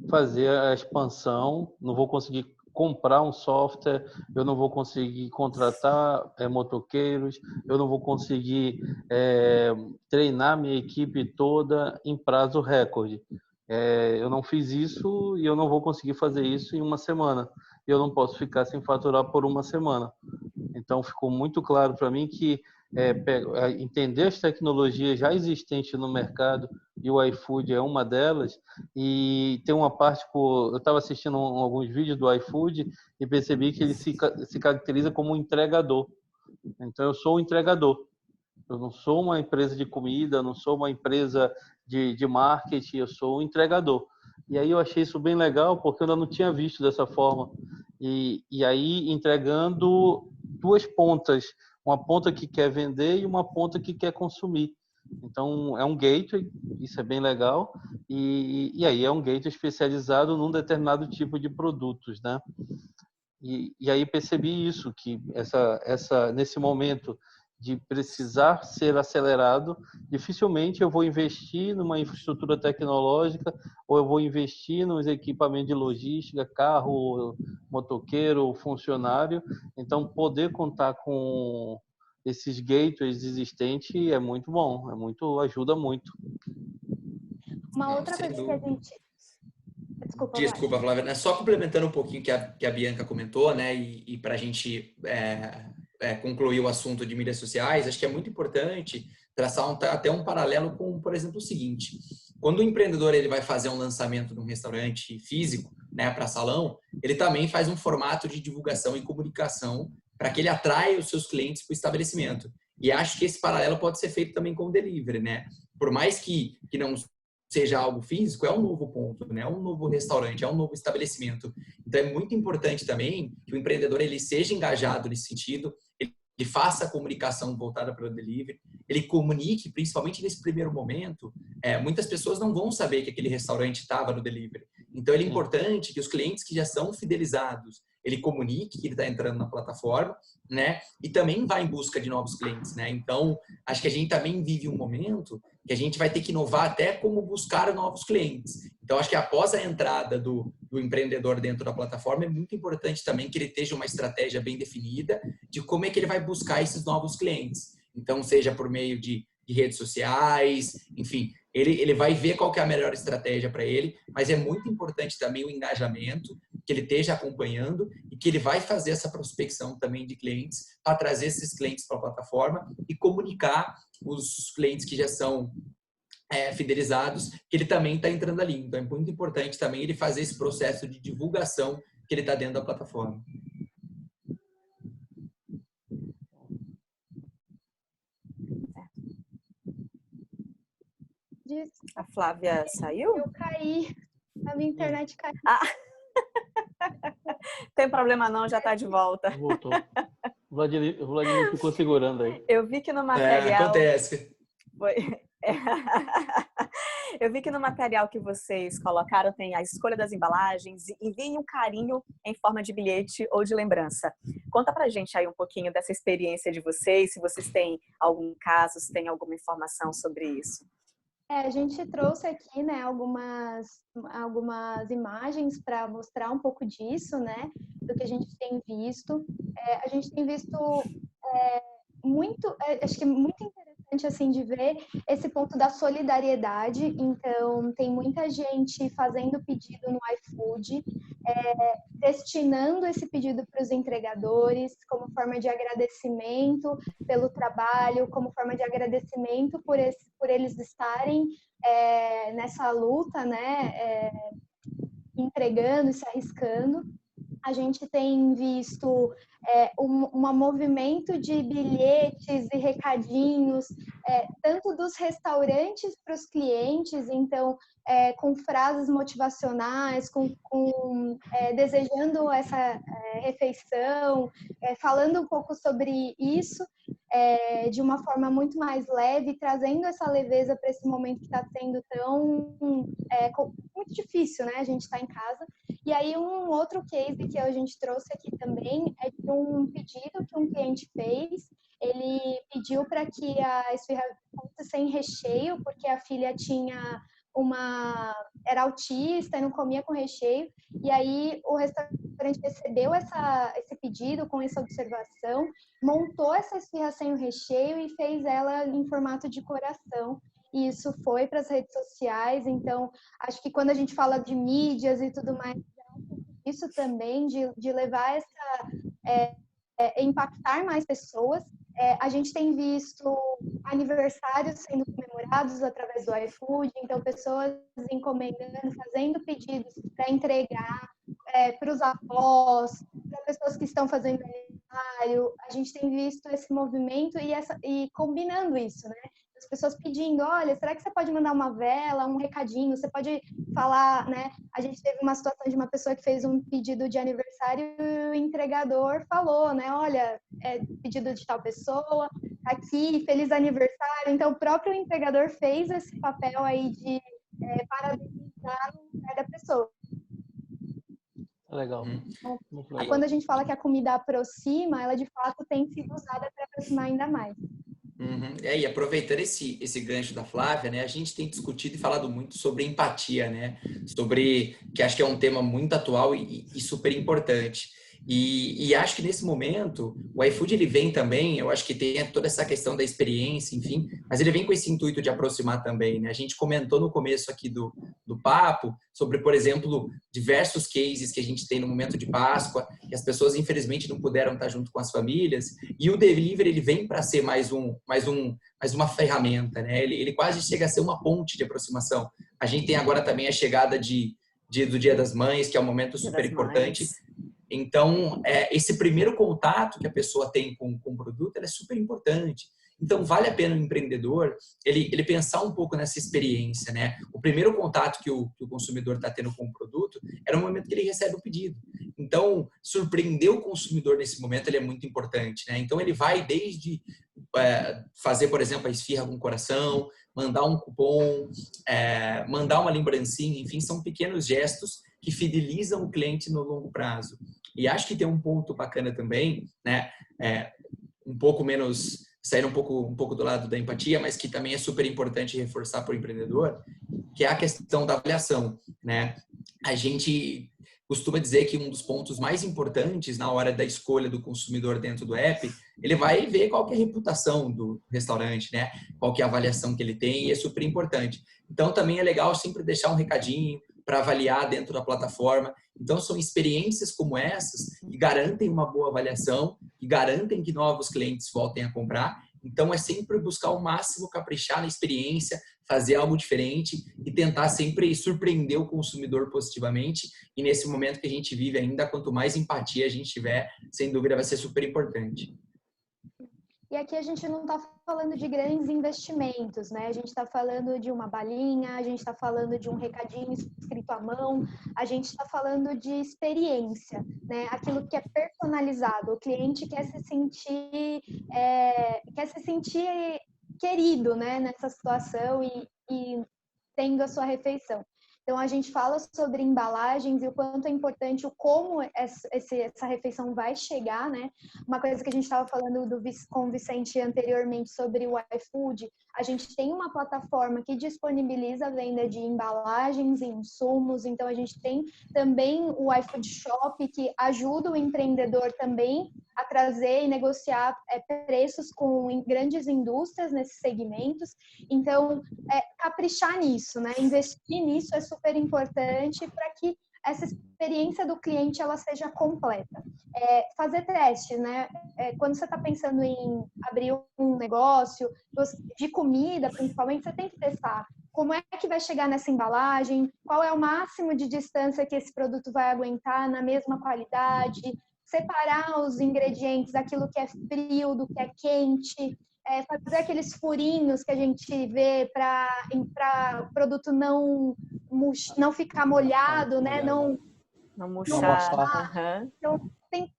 fazer a expansão, não vou conseguir comprar um software, eu não vou conseguir contratar motoqueiros, eu não vou conseguir treinar minha equipe toda em prazo recorde. Eu não fiz isso e eu não vou conseguir fazer isso em uma semana. Eu não posso ficar sem faturar por uma semana. Então, ficou muito claro para mim que entender as tecnologias já existentes no mercado, e o iFood é uma delas, e tem uma parte, eu estava assistindo alguns vídeos do iFood e percebi que ele se caracteriza como um entregador. Então, eu sou um entregador. Eu não sou uma empresa de comida, não sou uma empresa de marketing, eu sou um entregador. E aí eu achei isso bem legal, porque eu ainda não tinha visto dessa forma. E aí entregando duas pontas, uma ponta que quer vender e uma ponta que quer consumir. Então é um gateway, isso é bem legal, e aí é um gateway especializado num determinado tipo de produtos, né? E aí percebi isso, que nesse momento de precisar ser acelerado, dificilmente eu vou investir numa infraestrutura tecnológica ou eu vou investir nos equipamentos de logística, carro, motoqueiro, funcionário. Então, poder contar com esses gateways existentes é muito bom, ajuda muito. Uma outra coisa que a gente... Desculpa, Flávia. Só complementando um pouquinho que a Bianca comentou, né? E para a gente concluir o assunto de mídias sociais, acho que é muito importante traçar até um paralelo com, por exemplo, o seguinte: quando o empreendedor ele vai fazer um lançamento de um restaurante físico, né, para salão, ele também faz um formato de divulgação e comunicação para que ele atraia os seus clientes para o estabelecimento. E acho que esse paralelo pode ser feito também com o delivery, né? Por mais que não seja algo físico, é um novo ponto, né? É um novo restaurante, é um novo estabelecimento. Então é muito importante também que o empreendedor ele seja engajado nesse sentido, ele faça a comunicação voltada para o delivery, ele comunique, principalmente nesse primeiro momento, muitas pessoas não vão saber que aquele restaurante estava no delivery. Então é importante que os clientes que já são fidelizados, ele comunique que ele está entrando na plataforma, né? E também vai em busca de novos clientes, né? Então, acho que a gente também vive um momento que a gente vai ter que inovar até como buscar novos clientes. Então, acho que após a entrada do empreendedor dentro da plataforma, é muito importante também que ele esteja uma estratégia bem definida de como é que ele vai buscar esses novos clientes. Então, seja por meio de redes sociais, enfim, ele vai ver qual que é a melhor estratégia para ele, mas é muito importante também o engajamento, que ele esteja acompanhando e que ele vai fazer essa prospecção também de clientes para trazer esses clientes para a plataforma e comunicar os clientes que já são fidelizados, que ele também está entrando ali. Então, é muito importante também ele fazer esse processo de divulgação que ele está dentro da plataforma. A Flávia saiu? Eu caí. A minha internet caiu. Ah. Tem problema não, já está de volta. Voltou. O Vladimir ficou segurando aí. Eu vi que no material... Acontece. Eu vi que no material que vocês colocaram tem a escolha das embalagens e enviem um carinho em forma de bilhete ou de lembrança. Conta pra gente aí um pouquinho dessa experiência de vocês, se vocês têm algum caso, se tem alguma informação sobre isso. A gente trouxe aqui, né, algumas imagens para mostrar um pouco disso, né, do que a gente tem visto. A gente tem visto acho que muito interessante, assim, de ver esse ponto da solidariedade. Então, tem muita gente fazendo pedido no iFood, destinando esse pedido para os entregadores como forma de agradecimento pelo trabalho, como forma de agradecimento por eles estarem nessa luta, né, entregando e se arriscando. A gente tem visto um movimento de bilhetes e recadinhos, tanto dos restaurantes para os clientes, então, com frases motivacionais, desejando essa refeição, falando um pouco sobre isso, de uma forma muito mais leve, trazendo essa leveza para esse momento que está sendo muito difícil, né? A gente está em casa. E aí, um outro case que a gente trouxe aqui também é de um pedido que um cliente fez. Ele pediu para que a esfirra fosse sem recheio, porque a filha era autista e não comia com recheio. E aí, o restaurante recebeu esse pedido com essa observação, montou essa esfirra sem o recheio e fez ela em formato de coração. E isso foi para as redes sociais. Então, acho que quando a gente fala de mídias e tudo mais, isso também de levar impactar mais pessoas. A gente tem visto aniversários sendo comemorados através do iFood, então pessoas encomendando, fazendo pedidos para entregar para os avós, para pessoas que estão fazendo aniversário. A gente tem visto esse movimento e combinando isso, né? As pessoas pedindo, olha, será que você pode mandar uma vela, um recadinho? Você pode falar, né? A gente teve uma situação de uma pessoa que fez um pedido de aniversário e o entregador falou, né? Olha, pedido de tal pessoa, aqui, feliz aniversário. Então, o próprio entregador fez esse papel aí de parabenizar no lugar da pessoa. Legal. Então, muito legal. quando a gente fala que a comida aproxima, ela de fato tem sido usada para aproximar ainda mais. Uhum. E aproveitando esse gancho da Flávia, né, a gente tem discutido e falado muito sobre empatia, né, que acho que é um tema muito atual e super importante. E acho que nesse momento o iFood ele vem também, eu acho que tem toda essa questão da experiência, enfim, mas ele vem com esse intuito de aproximar também, né? A gente comentou no começo aqui do papo sobre, por exemplo, diversos cases que a gente tem no momento de Páscoa, que as pessoas infelizmente não puderam estar junto com as famílias, e o delivery ele vem para ser mais uma ferramenta, né? Ele quase chega a ser uma ponte de aproximação. A gente tem agora também a chegada do Dia das Mães, que é um momento super importante. Então, esse primeiro contato que a pessoa tem com o produto é super importante. Então, vale a pena o empreendedor ele pensar um pouco nessa experiência, né? O primeiro contato que o consumidor está tendo com o produto era o momento que ele recebe o pedido. Então, surpreender o consumidor nesse momento ele é muito importante, né? Então, ele vai desde fazer, por exemplo, a esfirra com coração, mandar um cupom, mandar uma lembrancinha, enfim, são pequenos gestos que fidelizam o cliente no longo prazo. E acho que tem um ponto bacana também, né? Um pouco menos, sair um pouco do lado da empatia, mas que também é super importante reforçar para o empreendedor, que é a questão da avaliação, né? A gente costuma dizer que um dos pontos mais importantes na hora da escolha do consumidor dentro do app, ele vai ver qual que é a reputação do restaurante, né? Qual que é a avaliação que ele tem, e é super importante. Então, também é legal sempre deixar um recadinho para avaliar dentro da plataforma. Então, são experiências como essas que garantem uma boa avaliação, que garantem que novos clientes voltem a comprar. Então, é sempre buscar o máximo, caprichar na experiência, fazer algo diferente e tentar sempre surpreender o consumidor positivamente. E nesse momento que a gente vive ainda, quanto mais empatia a gente tiver, sem dúvida vai ser super importante. E aqui a gente não está falando de grandes investimentos, né? A gente está falando de uma balinha, a gente está falando de um recadinho escrito à mão, a gente está falando de experiência, né? Aquilo que é personalizado. O cliente quer se sentir querido, né? Nessa situação e tendo a sua refeição. Então, a gente fala sobre embalagens e o quanto é importante, como essa refeição vai chegar, né? Uma coisa que a gente estava falando com o Vicente anteriormente sobre o iFood, a gente tem uma plataforma que disponibiliza a venda de embalagens e insumos, então a gente tem também o iFood Shop, que ajuda o empreendedor também a trazer e negociar preços com grandes indústrias nesses segmentos. Então, caprichar nisso, né? Investir nisso é super importante para que essa experiência do cliente ela seja completa. Fazer testes, né? Quando você está pensando em abrir um negócio de comida, principalmente, você tem que testar como é que vai chegar nessa embalagem, qual é o máximo de distância que esse produto vai aguentar na mesma qualidade, separar os ingredientes daquilo que é frio do que é quente, fazer aqueles furinhos que a gente vê para o produto não ficar molhado, né? Não murchar. Uhum. Então,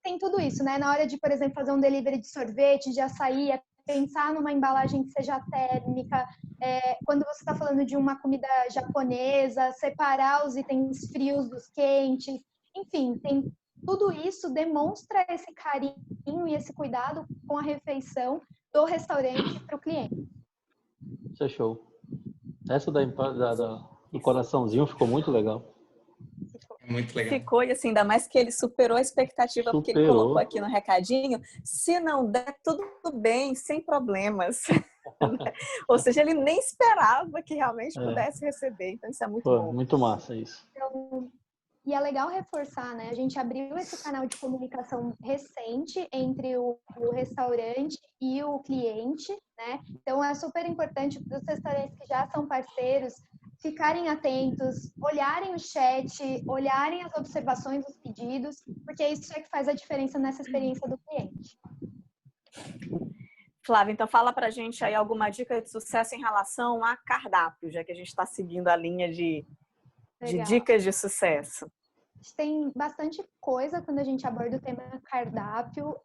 tem tudo isso, né? Na hora de, por exemplo, fazer um delivery de sorvete, de açaí, pensar numa embalagem que seja térmica. Quando você está falando de uma comida japonesa, separar os itens frios dos quentes. Enfim, tudo isso demonstra esse carinho e esse cuidado com a refeição do restaurante para o cliente. Isso é show. Essa do coraçãozinho ficou muito legal. Muito legal. Ficou, e assim, ainda mais que ele superou a expectativa, porque ele colocou aqui no recadinho, se não der, tudo bem, sem problemas. Ou seja, ele nem esperava que realmente pudesse receber, então isso é muito bom. Muito massa isso. Então, e é legal reforçar, né? A gente abriu esse canal de comunicação recente entre o restaurante e o cliente, né? Então, é super importante para os restaurantes que já são parceiros ficarem atentos, olharem o chat, olharem as observações, os pedidos, porque isso é que faz a diferença nessa experiência do cliente. Flávia, então fala pra gente aí alguma dica de sucesso em relação a cardápio, já que a gente está seguindo a linha de dicas de sucesso. Tem bastante coisa quando a gente aborda o tema cardápio.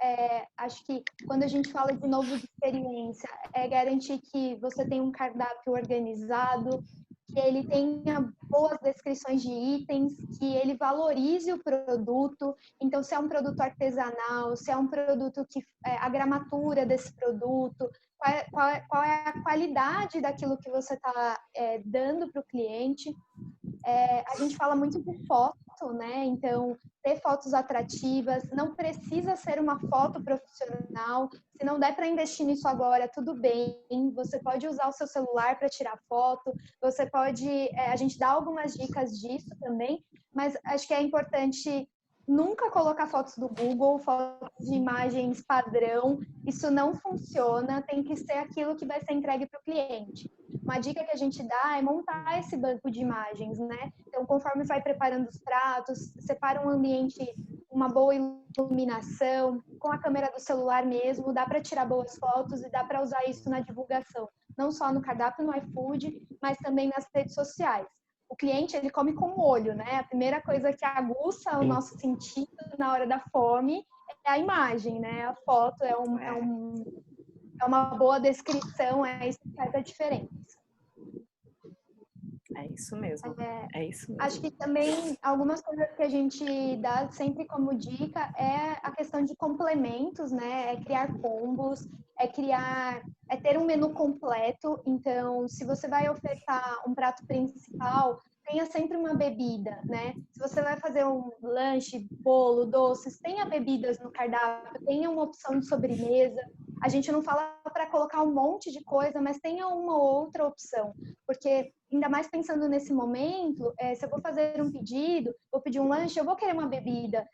Acho que quando a gente fala de novo de experiência, é garantir que você tem um cardápio organizado, que ele tenha boas descrições de itens, que ele valorize o produto. Então, se é um produto artesanal, se é um produto que a gramatura desse produto, qual é a qualidade daquilo que você está dando para o cliente. A gente fala muito de foto, né? Então, ter fotos atrativas, não precisa ser uma foto profissional. Se não der para investir nisso agora, tudo bem. Você pode usar o seu celular para tirar foto. Você pode... a gente dá algumas dicas disso também, mas acho que é importante nunca colocar fotos do Google, fotos de imagens padrão. Isso não funciona, tem que ser aquilo que vai ser entregue para o cliente. Uma dica que a gente dá é montar esse banco de imagens, né? Então, conforme vai preparando os pratos, separa um ambiente, uma boa iluminação, com a câmera do celular mesmo, dá para tirar boas fotos e dá para usar isso na divulgação. Não só no cardápio, no iFood, mas também nas redes sociais. O cliente, ele come com o olho, né? A primeira coisa que aguça o nosso sentido na hora da fome é a imagem, né? A foto é uma boa descrição, é isso que faz a diferença. É isso mesmo. É isso mesmo. Acho que também algumas coisas que a gente dá sempre como dica é a questão de complementos, né? É criar combos, é ter um menu completo. Então, se você vai ofertar um prato principal, tenha sempre uma bebida, né? Se você vai fazer um lanche, bolo, doces, tenha bebidas no cardápio, tenha uma opção de sobremesa. A gente não fala para colocar um monte de coisa, mas tenha uma ou outra opção, porque ainda mais pensando nesse momento, se eu vou fazer um pedido, vou pedir um lanche, eu vou querer uma bebida.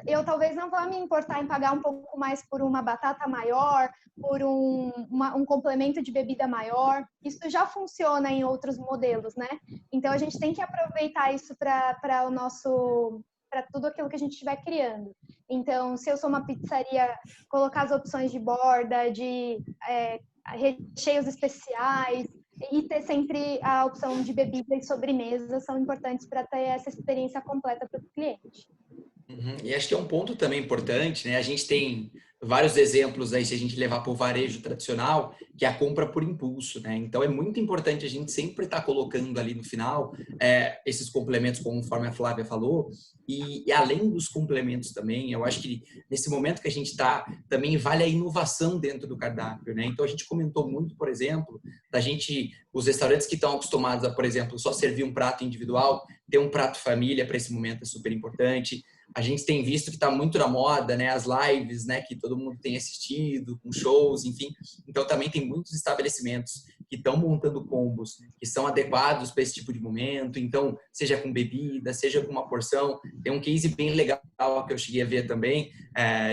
E eu talvez não vá me importar em pagar um pouco mais por uma batata maior, por um complemento de bebida maior. Isso já funciona em outros modelos, né? Então a gente tem que aproveitar isso para o nosso, para tudo aquilo que a gente estiver criando. Então, se eu sou uma pizzaria, colocar as opções de borda, de recheios especiais, e ter sempre a opção de bebida e sobremesa são importantes para ter essa experiência completa para o cliente. E acho que é um ponto também importante, né? A gente tem vários exemplos aí, se a gente levar para o varejo tradicional, que é a compra por impulso, né? Então, é muito importante a gente sempre estar colocando ali no final esses complementos, conforme a Flávia falou, e além dos complementos também, eu acho que nesse momento que a gente está, também vale a inovação dentro do cardápio, né? Então, a gente comentou muito, por exemplo, os restaurantes que estão acostumados a, por exemplo, só servir um prato individual, ter um prato família para esse momento é super importante. A gente tem visto que está muito na moda, né? As lives, né? Que todo mundo tem assistido, com shows, enfim. Então, também tem muitos estabelecimentos que estão montando combos que são adequados para esse tipo de momento. Então, seja com bebida, seja com uma porção. Tem um case bem legal que eu cheguei a ver também,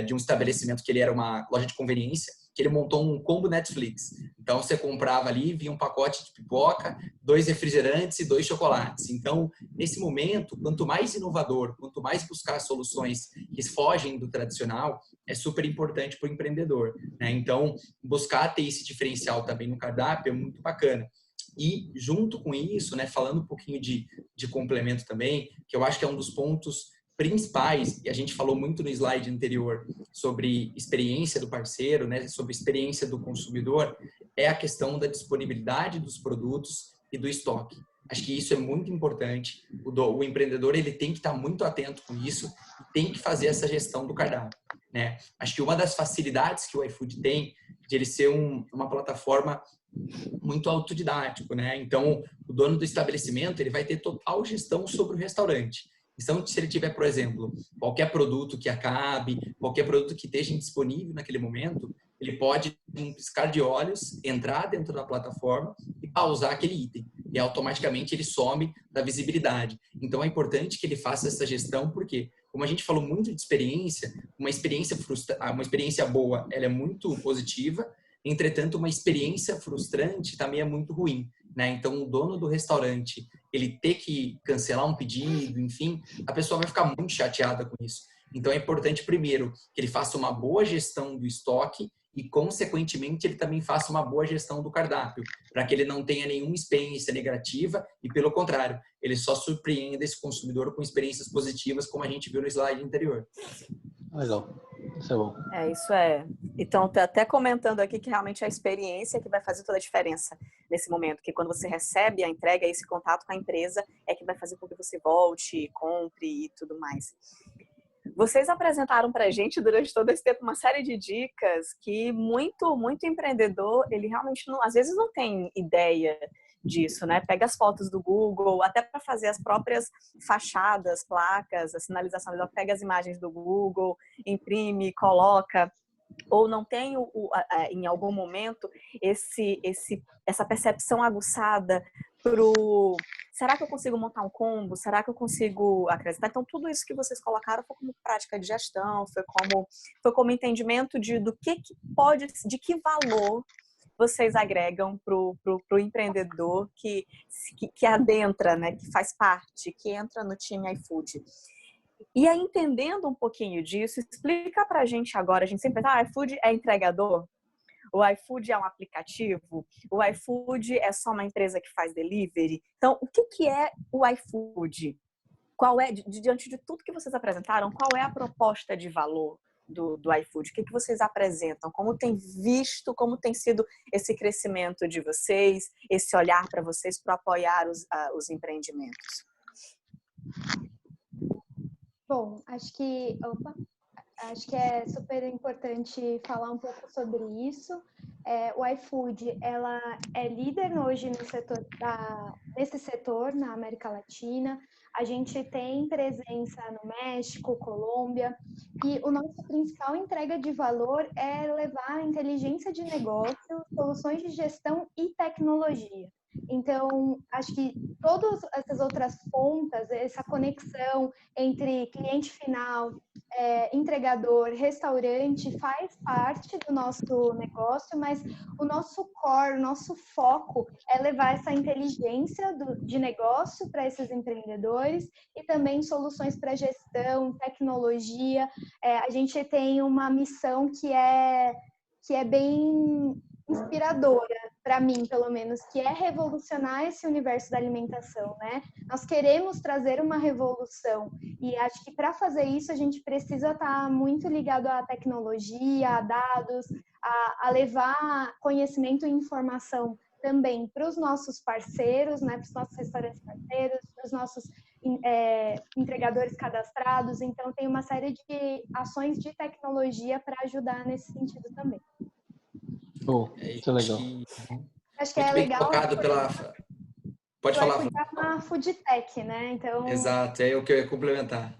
de um estabelecimento que ele era uma loja de conveniência, que ele montou um combo Netflix. Então, você comprava ali, vinha um pacote de pipoca, 2 refrigerantes e 2 chocolates. Então, nesse momento, quanto mais inovador, quanto mais buscar soluções que fogem do tradicional, é super importante para o empreendedor, né? Então, buscar ter esse diferencial também no cardápio é muito bacana. E, junto com isso, né, falando um pouquinho de complemento também, que eu acho que é um dos pontos principais, e a gente falou muito no slide anterior sobre experiência do parceiro, né, sobre experiência do consumidor, é a questão da disponibilidade dos produtos e do estoque. Acho que isso é muito importante. O empreendedor ele tem que estar muito atento com isso e tem que fazer essa gestão do cardápio, né? Acho que uma das facilidades que o iFood tem de ele ser uma plataforma muito autodidático, né? Então, o dono do estabelecimento ele vai ter total gestão sobre o restaurante. Então, se ele tiver, por exemplo, qualquer produto que acabe, qualquer produto que esteja indisponível naquele momento, ele pode, num piscar de olhos, entrar dentro da plataforma e pausar aquele item. E automaticamente ele some da visibilidade. Então, é importante que ele faça essa gestão, porque, como a gente falou muito de experiência, uma experiência boa, ela é muito positiva. Entretanto, uma experiência frustrante também é muito ruim, né? Então, o dono do restaurante, ele ter que cancelar um pedido, enfim, a pessoa vai ficar muito chateada com isso. Então, é importante, primeiro, que ele faça uma boa gestão do estoque e, consequentemente, ele também faça uma boa gestão do cardápio, para que ele não tenha nenhuma experiência negativa e, pelo contrário, ele só surpreenda esse consumidor com experiências positivas, como a gente viu no slide anterior. Legal. Isso é bom. Isso é. Então, tô até comentando aqui que realmente é a experiência que vai fazer toda a diferença nesse momento, que quando você recebe a entrega, esse contato com a empresa é que vai fazer com que você volte, compre e tudo mais. Vocês apresentaram para a gente durante todo esse tempo uma série de dicas que muito empreendedor, ele realmente às vezes não tem ideia disso, né? Pega as fotos do Google, até para fazer as próprias fachadas, placas, a sinalização, pega as imagens do Google, imprime, coloca, ou não tem em algum momento essa percepção aguçada será que eu consigo montar um combo? Será que eu consigo acrescentar? Então, tudo isso que vocês colocaram foi como prática de gestão, foi como entendimento do que pode, de que valor vocês agregam para o empreendedor que adentra, né, que faz parte, que entra no time iFood. E aí, entendendo um pouquinho disso, explica para a gente agora, a gente sempre pensa, iFood é entregador? O iFood é um aplicativo? O iFood é só uma empresa que faz delivery? Então, o que é o iFood? Qual é, diante de tudo que vocês apresentaram, qual é a proposta de valor do iFood? O que vocês apresentam? Como tem visto, como tem sido esse crescimento de vocês, esse olhar para vocês para apoiar os empreendimentos? Bom, acho que é super importante falar um pouco sobre isso. O iFood, ela é líder hoje nesse setor na América Latina. A gente tem presença no México, Colômbia, e o nosso principal entrega de valor é levar inteligência de negócio, soluções de gestão e tecnologia. Então, acho que todas essas outras pontas, essa conexão entre cliente final, entregador, restaurante, faz parte do nosso negócio, mas o nosso core, o nosso foco é levar essa inteligência de negócio para esses empreendedores e também soluções para gestão, tecnologia. A gente tem uma missão que é bem inspiradora, para mim, pelo menos, que é revolucionar esse universo da alimentação, né? Nós queremos trazer uma revolução e acho que para fazer isso a gente precisa estar muito ligado à tecnologia, a dados, a levar conhecimento e informação também para os nossos parceiros, né? Para os nossos restaurantes parceiros, para os nossos entregadores cadastrados. Então, tem uma série de ações de tecnologia para ajudar nesse sentido também. Isso é legal. Acho que é bem legal. colocado pela... Pode falar. Vai cuidar uma food tech, né? Então. Exato, é o que eu ia complementar.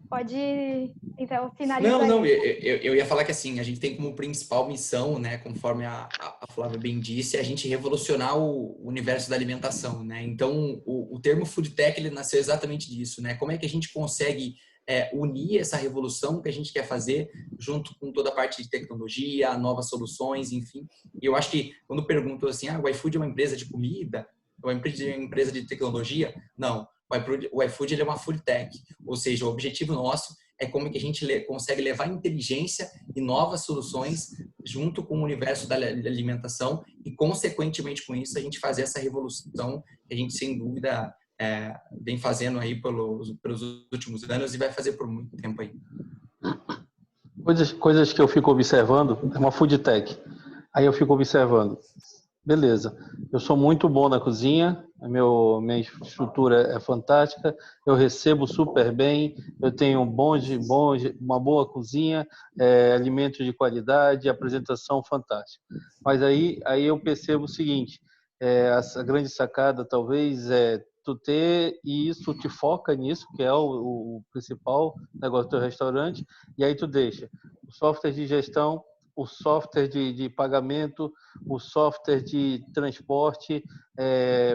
Pode, então, finalizar. Não, eu ia falar que assim, a gente tem como principal missão, né, conforme a Flávia bem disse, a gente revolucionar o universo da alimentação, né? Então, o termo food tech, ele nasceu exatamente disso, né? Como é que a gente consegue unir essa revolução que a gente quer fazer junto com toda a parte de tecnologia, novas soluções, enfim. E eu acho que quando pergunto assim, o iFood é uma empresa de comida? Ou é uma empresa de tecnologia? Não. O iFood ele é uma food tech, ou seja, o objetivo nosso é como que a gente consegue levar inteligência e novas soluções junto com o universo da alimentação e, consequentemente, com isso, a gente fazer essa revolução que a gente, sem dúvida, vem fazendo aí pelos últimos anos e vai fazer por muito tempo aí. Coisas que eu fico observando, é uma food tech. Aí eu fico observando. Beleza, eu sou muito bom na cozinha, minha estrutura é fantástica, eu recebo super bem, eu tenho uma boa cozinha, alimentos de qualidade, apresentação fantástica. Mas aí eu percebo o seguinte, a grande sacada talvez é tu ter, e isso te foca nisso, que é o principal negócio do teu restaurante, e aí tu deixa o software de gestão, o software de pagamento, o software de transporte,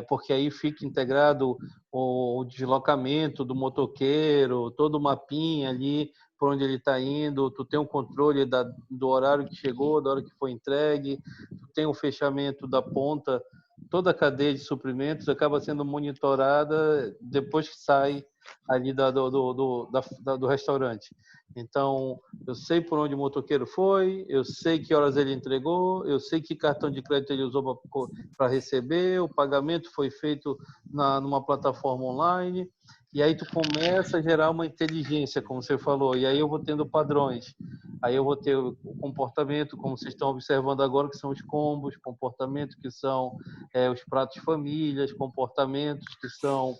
porque aí fica integrado o deslocamento do motoqueiro, todo o mapinha ali, por onde ele está indo, tu tem o controle do horário que chegou, da hora que foi entregue, tu tem o fechamento da ponta, toda a cadeia de suprimentos acaba sendo monitorada depois que sai ali do restaurante. Então, eu sei por onde o motoqueiro foi, eu sei que horas ele entregou, eu sei que cartão de crédito ele usou para receber, o pagamento foi feito numa plataforma online, e aí tu começa a gerar uma inteligência, como você falou, e aí eu vou tendo padrões. Aí eu vou ter o comportamento, como vocês estão observando agora, que são os combos, comportamento que são os pratos famílias, comportamentos que são...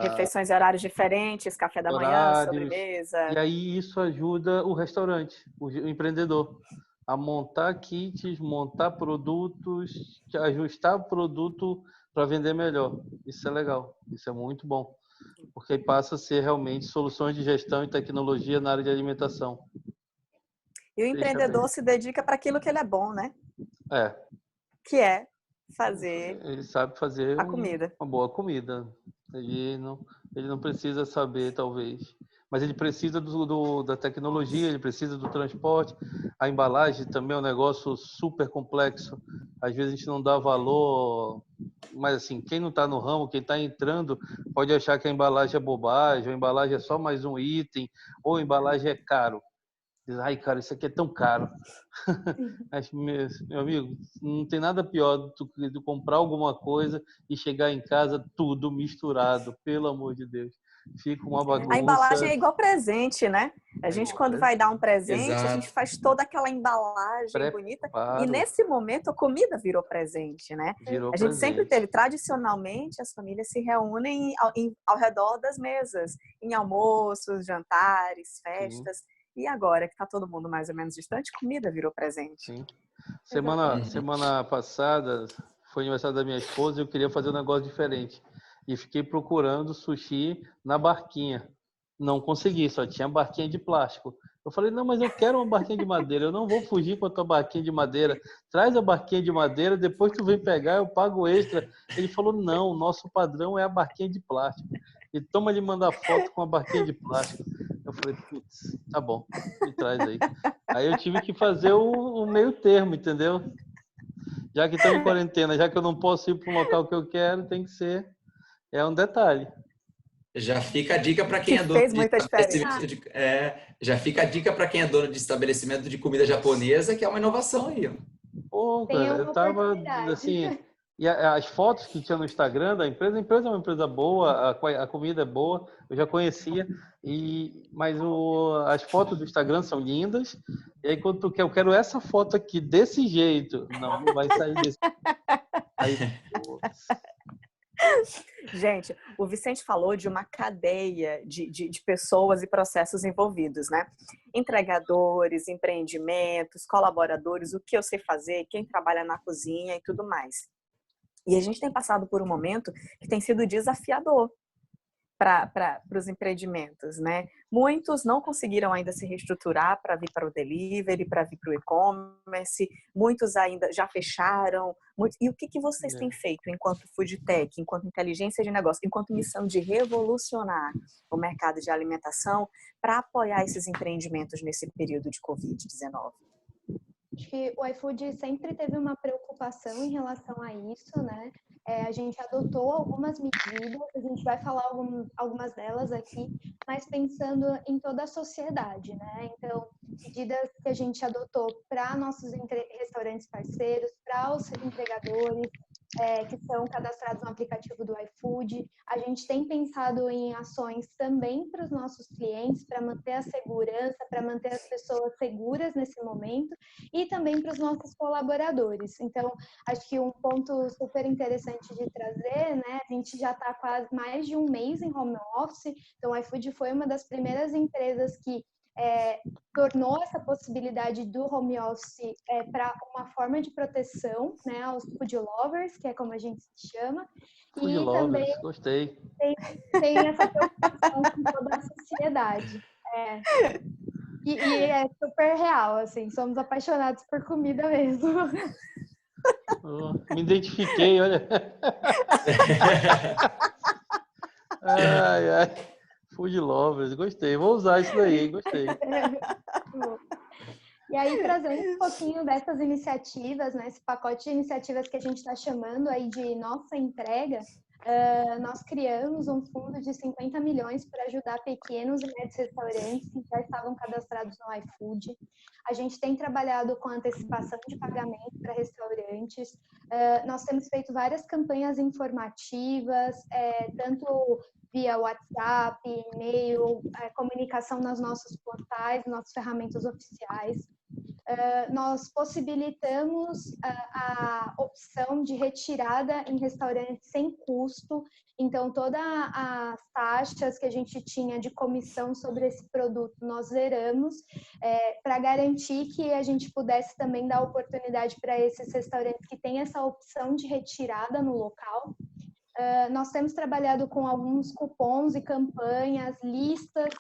refeições em horários diferentes, café da manhã, sobremesa. E aí isso ajuda o restaurante, o empreendedor, a montar kits, montar produtos, ajustar o produto para vender melhor. Isso é legal, isso é muito bom, porque aí passa a ser realmente soluções de gestão e tecnologia na área de alimentação. E o empreendedor se dedica para aquilo que ele é bom, né? Que é fazer. Ele sabe fazer a comida. Uma boa comida. Ele não precisa saber, talvez, mas ele precisa da tecnologia, ele precisa do transporte. A embalagem também é um negócio super complexo. Às vezes a gente não dá valor, mas assim, quem não está no ramo, quem está entrando, pode achar que a embalagem é bobagem, a embalagem é só mais um item, ou a embalagem é caro. Diz, ai, cara, isso aqui é tão caro. Mas, meu amigo, não tem nada pior do que comprar alguma coisa e chegar em casa tudo misturado, pelo amor de Deus. fica uma A bagunça. embalagem é igual presente, né? A gente, quando vai dar um presente, Exato. a gente faz toda aquela embalagem bonita. E nesse momento, a comida virou presente, né? Virou A gente sempre presente. teve, tradicionalmente, as famílias se reúnem ao redor das mesas, em almoços, jantares, festas. Sim. E agora que está todo mundo mais ou menos distante, comida virou presente. Sim. Semana passada foi aniversário da minha esposa e eu queria fazer um negócio diferente. E fiquei procurando sushi na barquinha. Não consegui, só tinha barquinha de plástico. Eu falei, não, mas eu quero uma barquinha de madeira, eu não vou fugir com a tua barquinha de madeira. Traz a barquinha de madeira, depois tu vem pegar, eu pago extra. Ele falou, não, o nosso padrão é a barquinha de plástico. E toma de mandar foto com a barquinha de plástico. Eu falei, putz, tá bom, me traz aí. Aí eu tive que fazer o meio termo, entendeu? Já que estamos em quarentena, já que eu não posso ir para um local que eu quero, tem que ser. É um detalhe. Já fica a dica para quem é dono Fez de muita estabelecimento já fica a dica para quem é dono de estabelecimento de comida japonesa, que é uma inovação aí, ó. Pô, Tem cara, uma eu tava oportunidade. assim, e as fotos que tinha no Instagram da empresa, a empresa é uma empresa boa, a comida é boa, eu já conhecia, mas as fotos do Instagram são lindas. E aí quando tu quer, eu quero essa foto aqui desse jeito, não vai sair desse. Aí, putz. Gente, o Vicente falou de uma cadeia de pessoas e processos envolvidos, né? Entregadores, empreendimentos, colaboradores, o que eu sei fazer, quem trabalha na cozinha e tudo mais. E a gente tem passado por um momento que tem sido desafiador para os empreendimentos, né? Muitos não conseguiram ainda se reestruturar para vir para o delivery, para vir para o e-commerce, muitos ainda já fecharam. E o que vocês têm feito enquanto food tech, enquanto inteligência de negócio, enquanto missão de revolucionar o mercado de alimentação para apoiar esses empreendimentos nesse período de Covid-19? Acho que o iFood sempre teve uma preocupação em relação a isso, né? A gente adotou algumas medidas, a gente vai falar algumas delas aqui, mas pensando em toda a sociedade, né? Então, medidas que a gente adotou para nossos restaurantes parceiros, para os entregadores, que são cadastrados no aplicativo do iFood. A gente tem pensado em ações também para os nossos clientes, para manter a segurança, para manter as pessoas seguras nesse momento, e também para os nossos colaboradores. Então, acho que um ponto super interessante de trazer, né? A gente já está quase mais de um mês em home office, então o iFood foi uma das primeiras empresas que tornou essa possibilidade do home office para uma forma de proteção, né, aos food lovers, que é como a gente se chama. Food e lovers, também gostei. Tem essa preocupação com toda a sociedade. E é super real, assim, somos apaixonados por comida mesmo. Me identifiquei, olha. Ai. Food lovers, gostei. Vou usar isso daí, gostei. E aí, trazendo um pouquinho dessas iniciativas, né, esse pacote de iniciativas que a gente está chamando aí de nossa entrega, nós criamos um fundo de 50 milhões para ajudar pequenos e médios restaurantes que já estavam cadastrados no iFood. A gente tem trabalhado com antecipação de pagamento para restaurantes. Nós temos feito várias campanhas informativas, tanto via WhatsApp, e-mail, comunicação nos nossos portais, nossas ferramentas oficiais. Nós possibilitamos a opção de retirada em restaurantes sem custo. Então, todas as taxas que a gente tinha de comissão sobre esse produto, nós zeramos, para garantir que a gente pudesse também dar oportunidade para esses restaurantes que têm essa opção de retirada no local. Nós temos trabalhado com alguns cupons e campanhas, listas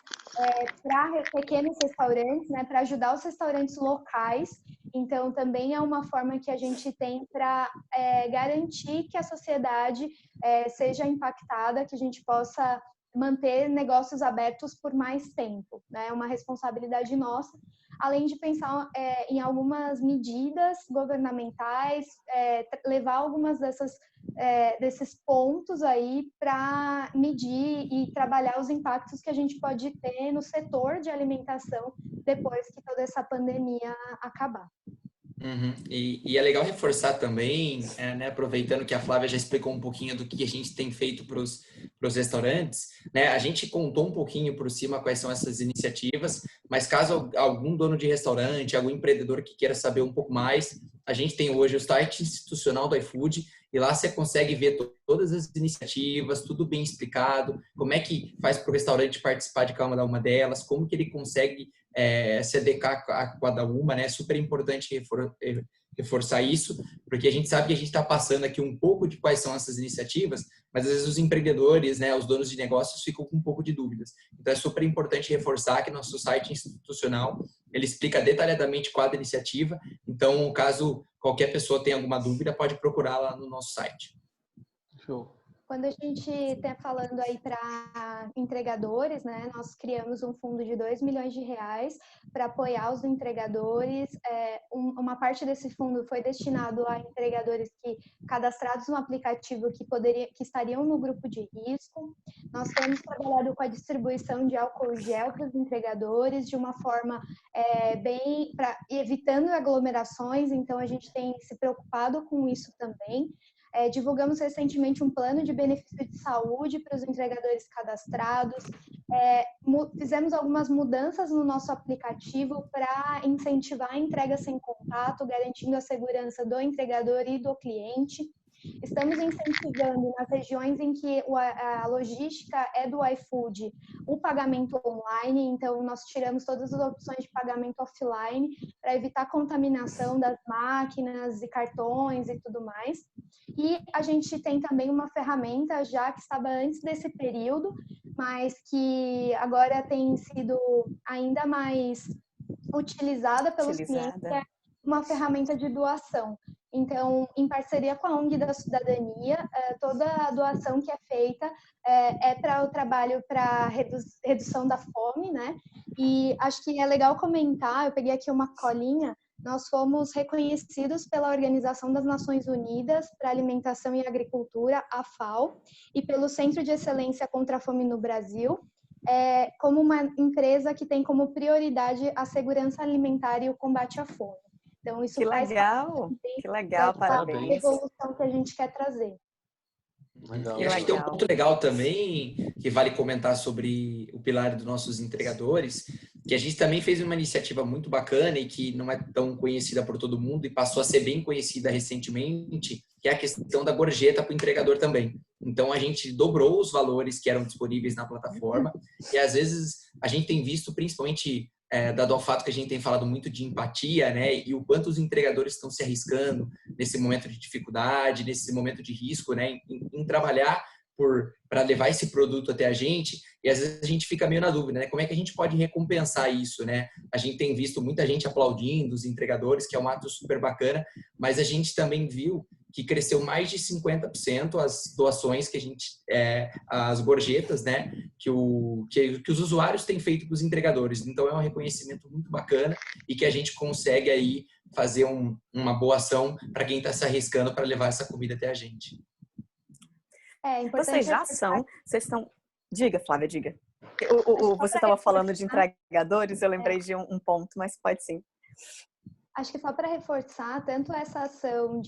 para pequenos restaurantes, né, para ajudar os restaurantes locais. Então, também é uma forma que a gente tem para garantir que a sociedade seja impactada, que a gente possa manter negócios abertos por mais tempo, né? É uma responsabilidade nossa, além de pensar em algumas medidas governamentais, levar algumas desses pontos aí para medir e trabalhar os impactos que a gente pode ter no setor de alimentação depois que toda essa pandemia acabar. Uhum. E é legal reforçar também, né, aproveitando que a Flávia já explicou um pouquinho do que a gente tem feito para os restaurantes, né? A gente contou um pouquinho por cima quais são essas iniciativas, mas caso algum dono de restaurante, algum empreendedor que queira saber um pouco mais, a gente tem hoje o site institucional do iFood e lá você consegue ver todas as iniciativas, tudo bem explicado, como é que faz para o restaurante participar de cada uma delas, como que ele consegue se adequar a cada uma, né? É super importante reforçar isso, porque a gente sabe que a gente está passando aqui um pouco de quais são essas iniciativas, mas às vezes os empreendedores, né, os donos de negócios ficam com um pouco de dúvidas. Então é super importante reforçar que nosso site institucional, ele explica detalhadamente cada iniciativa. Então, caso qualquer pessoa tenha alguma dúvida, pode procurar lá no nosso site. Show. Quando a gente está falando aí para entregadores, né, nós criamos um fundo de R$2 milhões para apoiar os entregadores. Uma parte desse fundo foi destinado a entregadores que cadastrados no aplicativo que estariam no grupo de risco. Nós temos trabalhado com a distribuição de álcool gel para os entregadores de uma forma evitando aglomerações, então a gente tem se preocupado com isso também. Divulgamos recentemente um plano de benefício de saúde para os entregadores cadastrados. Fizemos algumas mudanças no nosso aplicativo para incentivar a entrega sem contato, garantindo a segurança do entregador e do cliente. Estamos incentivando nas regiões em que a logística é do iFood o pagamento online, então nós tiramos todas as opções de pagamento offline para evitar contaminação das máquinas e cartões e tudo mais. E a gente tem também uma ferramenta já que estava antes desse período, mas que agora tem sido ainda mais utilizada pelos clientes, que é uma ferramenta de doação. Então, em parceria com a ONG da Cidadania, toda a doação que é feita é para o trabalho para redução da fome, né? E acho que é legal comentar, eu peguei aqui uma colinha, nós fomos reconhecidos pela Organização das Nações Unidas para a Alimentação e Agricultura, a FAO, e pelo Centro de Excelência contra a Fome no Brasil, como uma empresa que tem como prioridade a segurança alimentar e o combate à fome. Então, isso faz que legal, parabéns. A evolução que a gente quer trazer. Legal. E acho que tem um ponto legal também, que vale comentar sobre o pilar dos nossos entregadores, que a gente também fez uma iniciativa muito bacana e que não é tão conhecida por todo mundo e passou a ser bem conhecida recentemente, que é a questão da gorjeta para o entregador também. Então, a gente dobrou os valores que eram disponíveis na plataforma e, às vezes, a gente tem visto, principalmente dado ao fato que a gente tem falado muito de empatia, né, e o quanto os entregadores estão se arriscando nesse momento de dificuldade, nesse momento de risco, né, em trabalhar para levar esse produto até a gente, e às vezes a gente fica meio na dúvida, né, como é que a gente pode recompensar isso, né? A gente tem visto muita gente aplaudindo os entregadores, que é um ato super bacana, mas a gente também viu que cresceu mais de 50% as doações que a gente, as gorjetas, né, que os usuários têm feito para os entregadores. Então é um reconhecimento muito bacana e que a gente consegue aí fazer uma boa ação para quem está se arriscando para levar essa comida até a gente. Vocês já são, vocês estão... Diga, Flávia, diga. Você estava falando de entregadores, eu lembrei de um ponto, mas pode sim. Acho que só para reforçar, tanto essa ação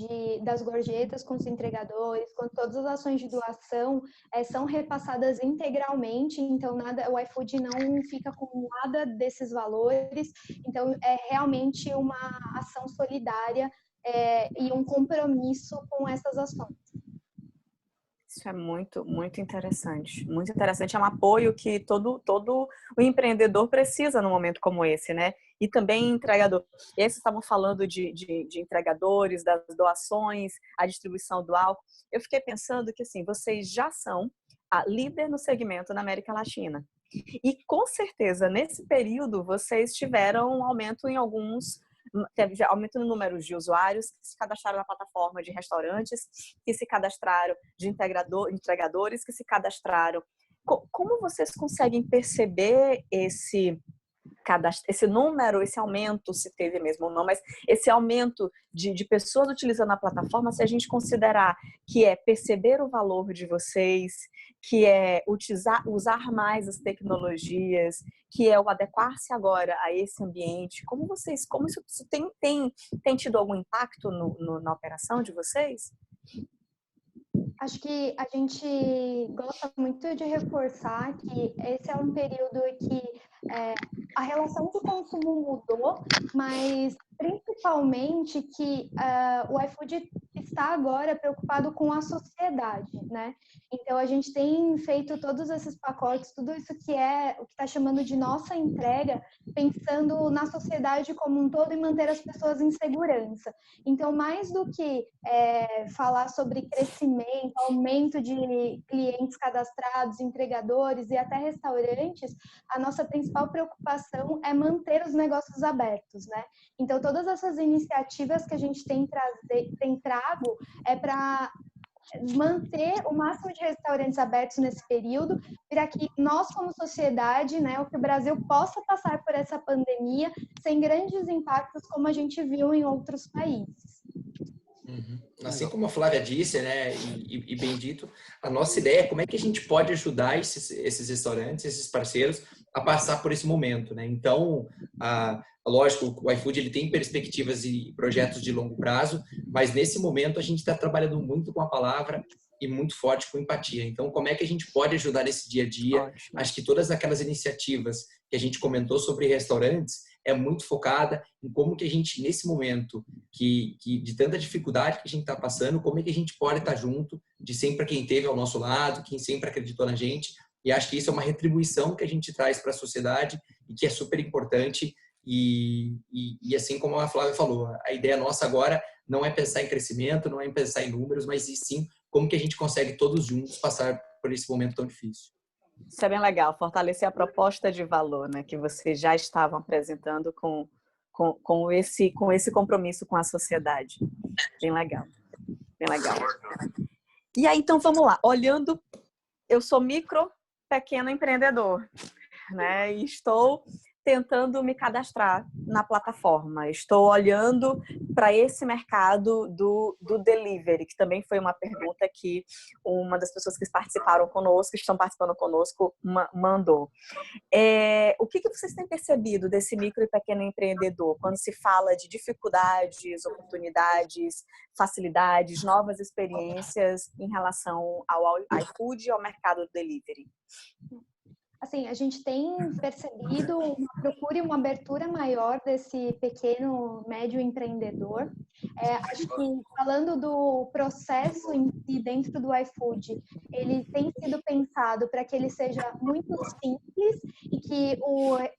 das gorjetas com os entregadores, quanto todas as ações de doação são repassadas integralmente, então o iFood não fica com nada desses valores, então é realmente uma ação solidária e um compromisso com essas ações. Isso é muito, muito interessante. Muito interessante. É um apoio que todo o empreendedor precisa num momento como esse, né? E também entregador. Esses estavam falando de entregadores, das doações, a distribuição do álcool. Eu fiquei pensando que, assim, vocês já são a líder no segmento na América Latina. E, com certeza, nesse período, vocês tiveram um aumento em teve aumento no número de usuários que se cadastraram na plataforma, de restaurantes que se cadastraram, de entregadores que se cadastraram. Como vocês conseguem perceber esse número, esse aumento, se teve mesmo ou não, mas esse aumento de pessoas utilizando a plataforma, se a gente considerar que é perceber o valor de vocês, que é usar mais as tecnologias, que é o adequar-se agora a esse ambiente, como isso tem tido algum impacto na operação de vocês? Acho que a gente gosta muito de reforçar que esse é um período que a relação de consumo mudou, mas principalmente que o iFood está agora preocupado com a sociedade, né? Então a gente tem feito todos esses pacotes, tudo isso que é o que está chamando de nossa entrega, pensando na sociedade como um todo e manter as pessoas em segurança. Então, mais do que falar sobre crescimento, aumento de clientes cadastrados, entregadores e até restaurantes, a nossa principal preocupação é manter os negócios abertos, né? Então, todas essas iniciativas que a gente tem trago é para manter o máximo de restaurantes abertos nesse período, para que nós, como sociedade, né, o que o Brasil possa passar por essa pandemia sem grandes impactos como a gente viu em outros países. Assim como a Flávia disse, né, e bem dito, a nossa ideia é como é que a gente pode ajudar esses restaurantes, esses parceiros a passar por esse momento, né? Então, lógico, o iFood ele tem perspectivas e projetos de longo prazo, mas nesse momento a gente está trabalhando muito com a palavra e muito forte com empatia. Então, como é que a gente pode ajudar nesse dia a dia? Ótimo. Acho que todas aquelas iniciativas que a gente comentou sobre restaurantes é muito focada em como que a gente, nesse momento que de tanta dificuldade que a gente está passando, como é que a gente pode estar junto, de sempre quem esteve ao nosso lado, quem sempre acreditou na gente. E acho que isso é uma retribuição que a gente traz para a sociedade e que é super importante. E assim como a Flávia falou, a ideia nossa agora não é pensar em crescimento, não é pensar em números, mas sim como que a gente consegue todos juntos passar por esse momento tão difícil. Isso é bem legal, fortalecer a proposta de valor, né, que vocês já estavam apresentando com esse compromisso com a sociedade. Bem legal, bem legal. E aí, então, vamos lá. Olhando, eu sou pequeno empreendedor, né, e estou tentando me cadastrar na plataforma. Estou olhando para esse mercado do delivery, que também foi uma pergunta que uma das pessoas que participaram conosco, que estão participando conosco, mandou. O que vocês têm percebido desse micro e pequeno empreendedor quando se fala de dificuldades, oportunidades, facilidades, novas experiências em relação ao iFood e ao mercado do delivery? Assim, a gente tem percebido uma procura e uma abertura maior desse pequeno, médio empreendedor. Acho que, falando do processo em si dentro do iFood, ele tem sido pensado para que ele seja muito simples e que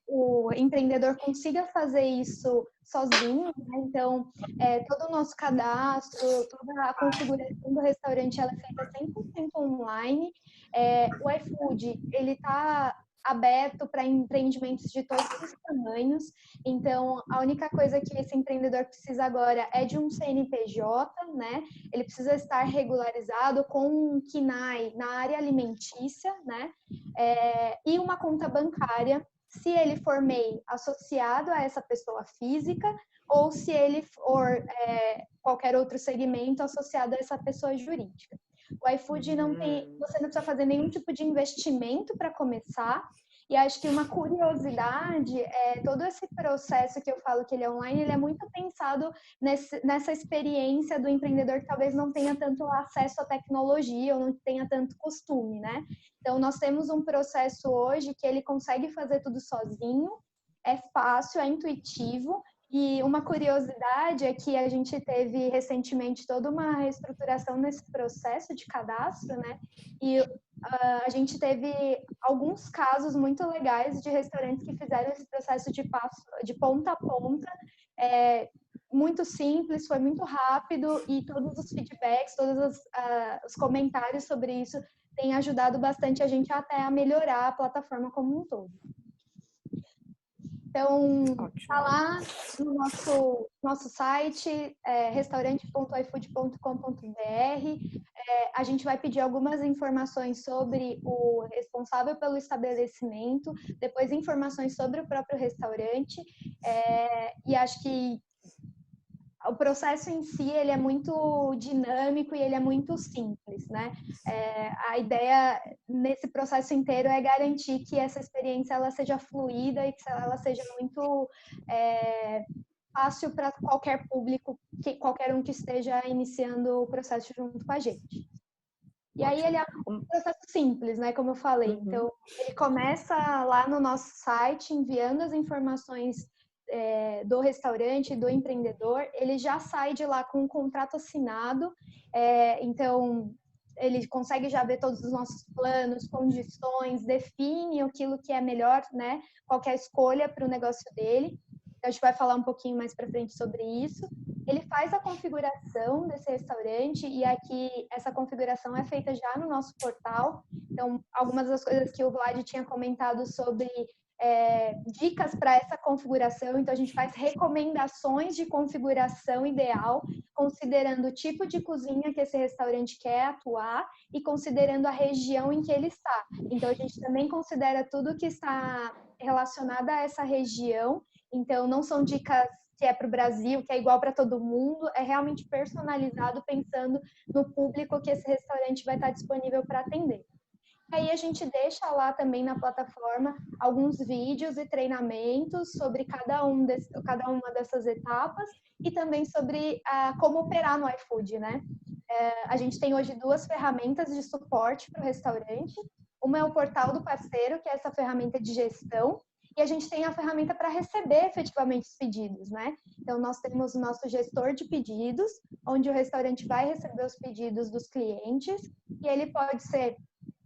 o empreendedor consiga fazer isso sozinho, né? Então, todo o nosso cadastro, toda a configuração do restaurante, ela é feita 100% online. O iFood, ele está aberto para empreendimentos de todos os tamanhos. Então, a única coisa que esse empreendedor precisa agora é de um CNPJ, né? Ele precisa estar regularizado com um KNAI na área alimentícia, né? E uma conta bancária, se ele for MEI associado a essa pessoa física, ou se ele for qualquer outro segmento associado a essa pessoa jurídica. O iFood não tem, você não precisa fazer nenhum tipo de investimento para começar. E acho que uma curiosidade é todo esse processo que eu falo que ele é online, ele é muito pensado nessa experiência do empreendedor que talvez não tenha tanto acesso à tecnologia ou não tenha tanto costume, né? Então, nós temos um processo hoje que ele consegue fazer tudo sozinho, é fácil, é intuitivo. E uma curiosidade é que a gente teve recentemente toda uma reestruturação nesse processo de cadastro, né? E a gente teve alguns casos muito legais de restaurantes que fizeram esse processo de ponta a ponta, muito simples, foi muito rápido e todos os feedbacks, todos os comentários sobre isso têm ajudado bastante a gente até a melhorar a plataforma como um todo. Então, está lá no nosso site, restaurante.ifood.com.br. A gente vai pedir algumas informações sobre o responsável pelo estabelecimento, depois informações sobre o próprio restaurante. E acho que o processo em si, ele é muito dinâmico e ele é muito simples, né? A ideia nesse processo inteiro é garantir que essa experiência ela seja fluida e que ela seja muito fácil para qualquer público, qualquer um que esteja iniciando o processo junto com a gente. E aí ele é um processo simples, né? Como eu falei. Então, ele começa lá no nosso site, enviando as informações do restaurante, do empreendedor. Ele já sai de lá com um contrato assinado. Então, ele consegue já ver todos os nossos planos, condições, define aquilo que é melhor, né? Qual que é a escolha para o negócio dele. A gente vai falar um pouquinho mais para frente sobre isso. Ele faz a configuração desse restaurante e aqui essa configuração é feita já no nosso portal. Então, algumas das coisas que o Vlad tinha comentado sobre dicas para essa configuração. Então, a gente faz recomendações de configuração ideal, considerando o tipo de cozinha que esse restaurante quer atuar e considerando a região em que ele está. Então, a gente também considera tudo que está relacionado a essa região. Então, não são dicas que é para o Brasil, que é igual para todo mundo, é realmente personalizado pensando no público que esse restaurante vai estar disponível para atender. Aí a gente deixa lá também na plataforma alguns vídeos e treinamentos sobre cada uma dessas etapas e também sobre como operar no iFood, né? A gente tem hoje 2 ferramentas de suporte para o restaurante. Uma é o portal do parceiro, que é essa ferramenta de gestão, e a gente tem a ferramenta para receber efetivamente os pedidos, né? Então, nós temos o nosso gestor de pedidos, onde o restaurante vai receber os pedidos dos clientes, e ele pode ser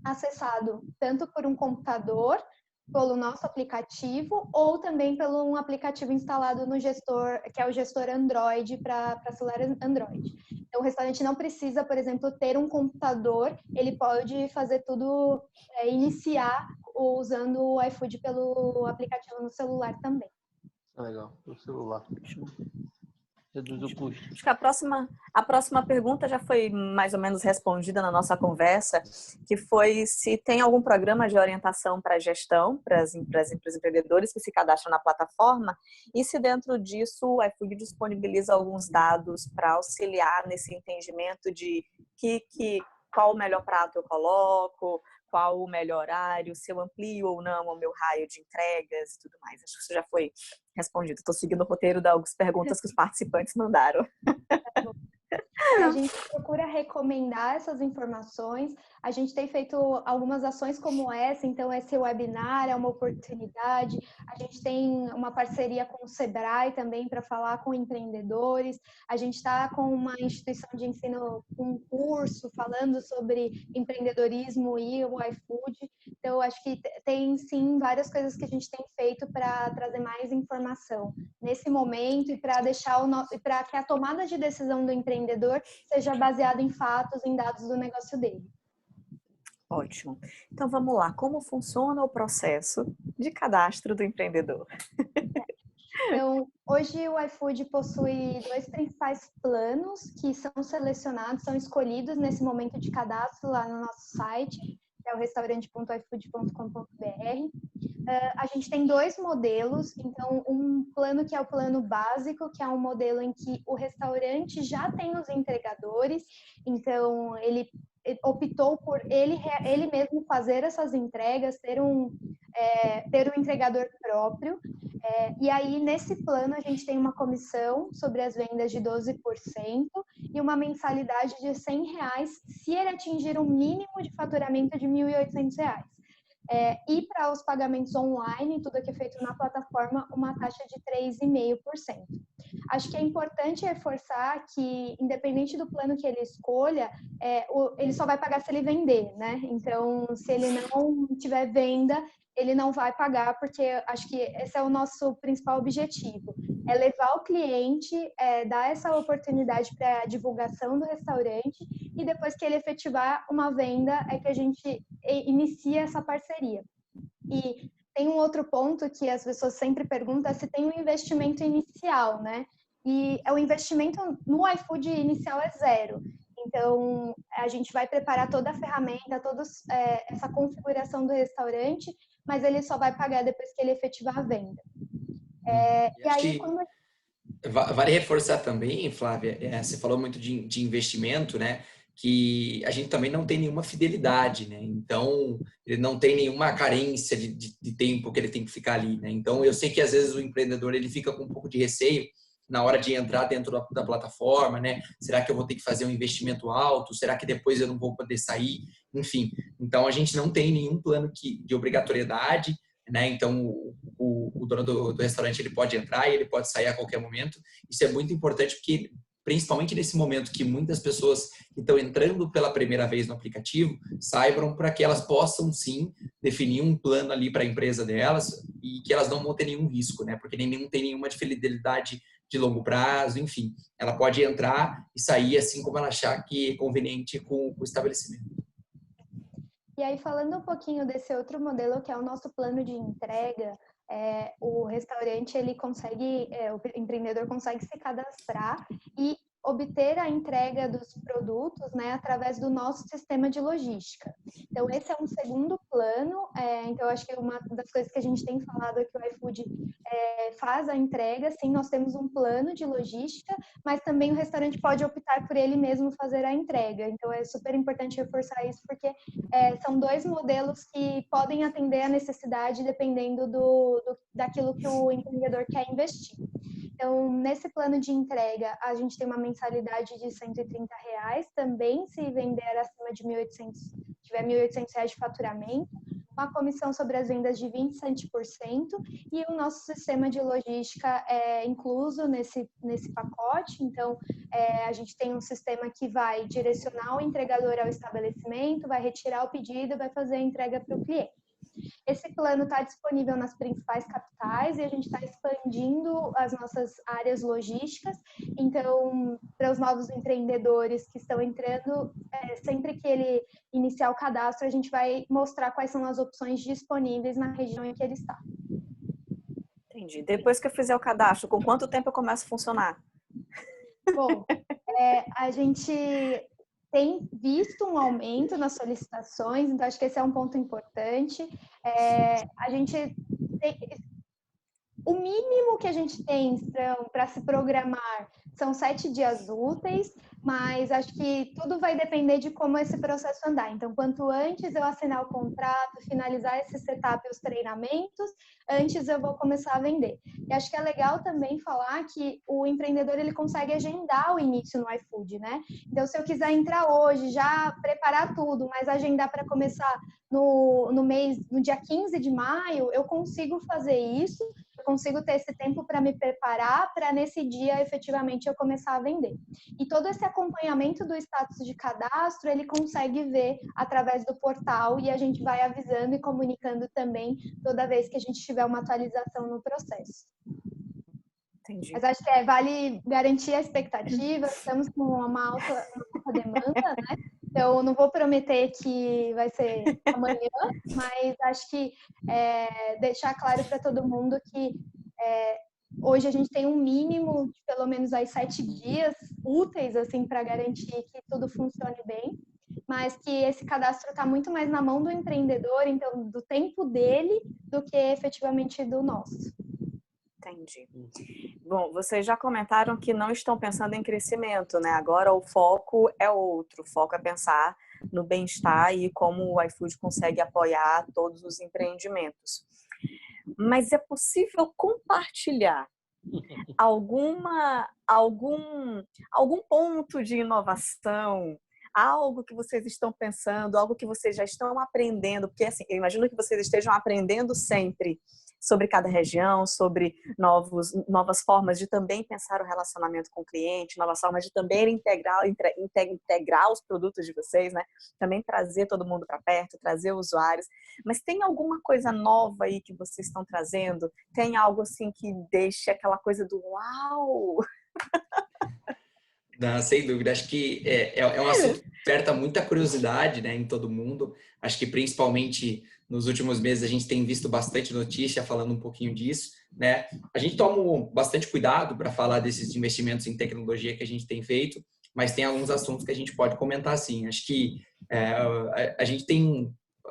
acessado tanto por um computador, pelo nosso aplicativo, ou também pelo um aplicativo instalado no gestor, que é o gestor Android para celular Android. Então, o restaurante não precisa, por exemplo, ter um computador, ele pode fazer tudo, iniciar usando o iFood pelo aplicativo no celular também. Legal, no celular. Reduz o custo. Acho que a próxima pergunta já foi mais ou menos respondida na nossa conversa, que foi se tem algum programa de orientação para gestão, para as empreendedores que se cadastram na plataforma, e se dentro disso o iFood disponibiliza alguns dados para auxiliar nesse entendimento de qual o melhor prato eu coloco, qual o melhor horário, se eu amplio ou não o meu raio de entregas e tudo mais. Acho que isso já foi respondido. Estou seguindo o roteiro de algumas perguntas que os participantes mandaram. A gente procura recomendar essas informações. A gente tem feito algumas ações como essa, então esse webinar é uma oportunidade. A gente tem uma parceria com o Sebrae também para falar com empreendedores. A gente está com uma instituição de ensino, um curso falando sobre empreendedorismo e o iFood. Então, acho que tem sim várias coisas que a gente tem feito para trazer mais informação nesse momento e para deixar para que a tomada de decisão do empreendedor seja baseada em fatos, em dados do negócio dele. Ótimo. Então vamos lá. Como funciona o processo de cadastro do empreendedor? Então, hoje o iFood possui 2 principais planos que são selecionados, são escolhidos nesse momento de cadastro lá no nosso site, que é o restaurante.ifood.com.br. A gente tem 2 modelos, então um plano que é o plano básico, que é um modelo em que o restaurante já tem os entregadores, então ele optou por ele mesmo fazer essas entregas, ter um entregador próprio. E aí, nesse plano, a gente tem uma comissão sobre as vendas de 12% e uma mensalidade de R$100 se ele atingir um mínimo de faturamento de R$1.800. E para os pagamentos online, tudo que é feito na plataforma, uma taxa de 3,5%. Acho que é importante reforçar que, independente do plano que ele escolha, ele só vai pagar se ele vender, né? Então, se ele não tiver venda, ele não vai pagar, porque acho que esse é o nosso principal objetivo, é levar o cliente, dar essa oportunidade para a divulgação do restaurante e depois que ele efetivar uma venda, é que a gente inicia essa parceria. E tem um outro ponto que as pessoas sempre perguntam, se tem um investimento inicial, né? E o investimento no iFood inicial é 0. Então, a gente vai preparar toda a ferramenta, toda essa configuração do restaurante, mas ele só vai pagar depois que ele efetivar a venda. E aí, quando... Vale reforçar também, Flávia, você falou muito de investimento, né? Que a gente também não tem nenhuma fidelidade, né? Então, ele não tem nenhuma carência de tempo que ele tem que ficar ali, né? Então, eu sei que às vezes o empreendedor ele fica com um pouco de receio na hora de entrar dentro da plataforma, né? Será que eu vou ter que fazer um investimento alto? Será que depois eu não vou poder sair? Enfim, então a gente não tem nenhum plano de obrigatoriedade, né? Então o dono do restaurante ele pode entrar e ele pode sair a qualquer momento. Isso é muito importante porque principalmente nesse momento que muitas pessoas que estão entrando pela primeira vez no aplicativo saibam para que elas possam sim definir um plano ali para a empresa delas e que elas não vão ter nenhum risco, né? Porque não tem nenhuma fidelidade de longo prazo, enfim. Ela pode entrar e sair assim como ela achar que é conveniente com o estabelecimento. E aí, falando um pouquinho desse outro modelo, que é o nosso plano de entrega, o restaurante, ele consegue, o empreendedor consegue se cadastrar e obter a entrega dos produtos, né, através do nosso sistema de logística. Então, esse é um segundo plano. Então, eu acho que uma das coisas que a gente tem falado é que o iFood faz a entrega. Sim, nós temos um plano de logística, mas também o restaurante pode optar por ele mesmo fazer a entrega. Então, é super importante reforçar isso, porque são dois modelos que podem atender a necessidade dependendo daquilo que o empreendedor quer investir. Então, nesse plano de entrega, a gente tem uma mensalidade de R$130, também se vender acima de 1.800, tiver R$1.800 de faturamento, uma comissão sobre as vendas de 27% e o nosso sistema de logística é incluso nesse pacote. Então, a gente tem um sistema que vai direcionar o entregador ao estabelecimento, vai retirar o pedido e vai fazer a entrega para o cliente. Esse plano está disponível nas principais capitais e a gente está expandindo as nossas áreas logísticas. Então, para os novos empreendedores que estão entrando, sempre que ele iniciar o cadastro, a gente vai mostrar quais são as opções disponíveis na região em que ele está. Entendi. Depois que eu fizer o cadastro, com quanto tempo eu começo a funcionar? Bom, a gente tem visto um aumento nas solicitações, então acho que esse é um ponto importante. A gente tem, o mínimo que a gente tem para se programar são 7 dias úteis, mas acho que tudo vai depender de como esse processo andar. Então, quanto antes eu assinar o contrato, finalizar esse setup e os treinamentos, antes eu vou começar a vender. E acho que é legal também falar que o empreendedor ele consegue agendar o início no iFood, né? Então, se eu quiser entrar hoje, já preparar tudo, mas agendar para começar no dia 15 de maio, eu consigo fazer isso. Eu consigo ter esse tempo para me preparar, para nesse dia, efetivamente, eu começar a vender. E todo esse acompanhamento do status de cadastro, ele consegue ver através do portal e a gente vai avisando e comunicando também toda vez que a gente tiver uma atualização no processo. Entendi. Mas acho que vale garantir a expectativa, estamos com uma alta demanda, né? Então, não vou prometer que vai ser amanhã, mas acho que deixar claro para todo mundo que hoje a gente tem um mínimo de pelo menos aí 7 dias úteis assim, para garantir que tudo funcione bem, mas que esse cadastro está muito mais na mão do empreendedor, então do tempo dele, do que efetivamente do nosso. Entendi. Bom, vocês já comentaram que não estão pensando em crescimento, né? Agora o foco é outro, o foco é pensar no bem-estar e como o iFood consegue apoiar todos os empreendimentos. Mas é possível compartilhar algum ponto de inovação, algo que vocês estão pensando, algo que vocês já estão aprendendo? Porque assim, eu imagino que vocês estejam aprendendo sempre sobre cada região, sobre novas formas de também pensar o relacionamento com o cliente, novas formas de também integrar os produtos de vocês, né? Também trazer todo mundo para perto, trazer usuários. Mas tem alguma coisa nova aí que vocês estão trazendo? Tem algo assim que deixe aquela coisa do uau? Não, sem dúvida, acho que é um assunto que desperta muita curiosidade, né, em todo mundo. Acho que principalmente nos últimos meses a gente tem visto bastante notícia falando um pouquinho disso, né? A gente toma bastante cuidado para falar desses investimentos em tecnologia que a gente tem feito, mas tem alguns assuntos que a gente pode comentar sim. Acho que a gente tem,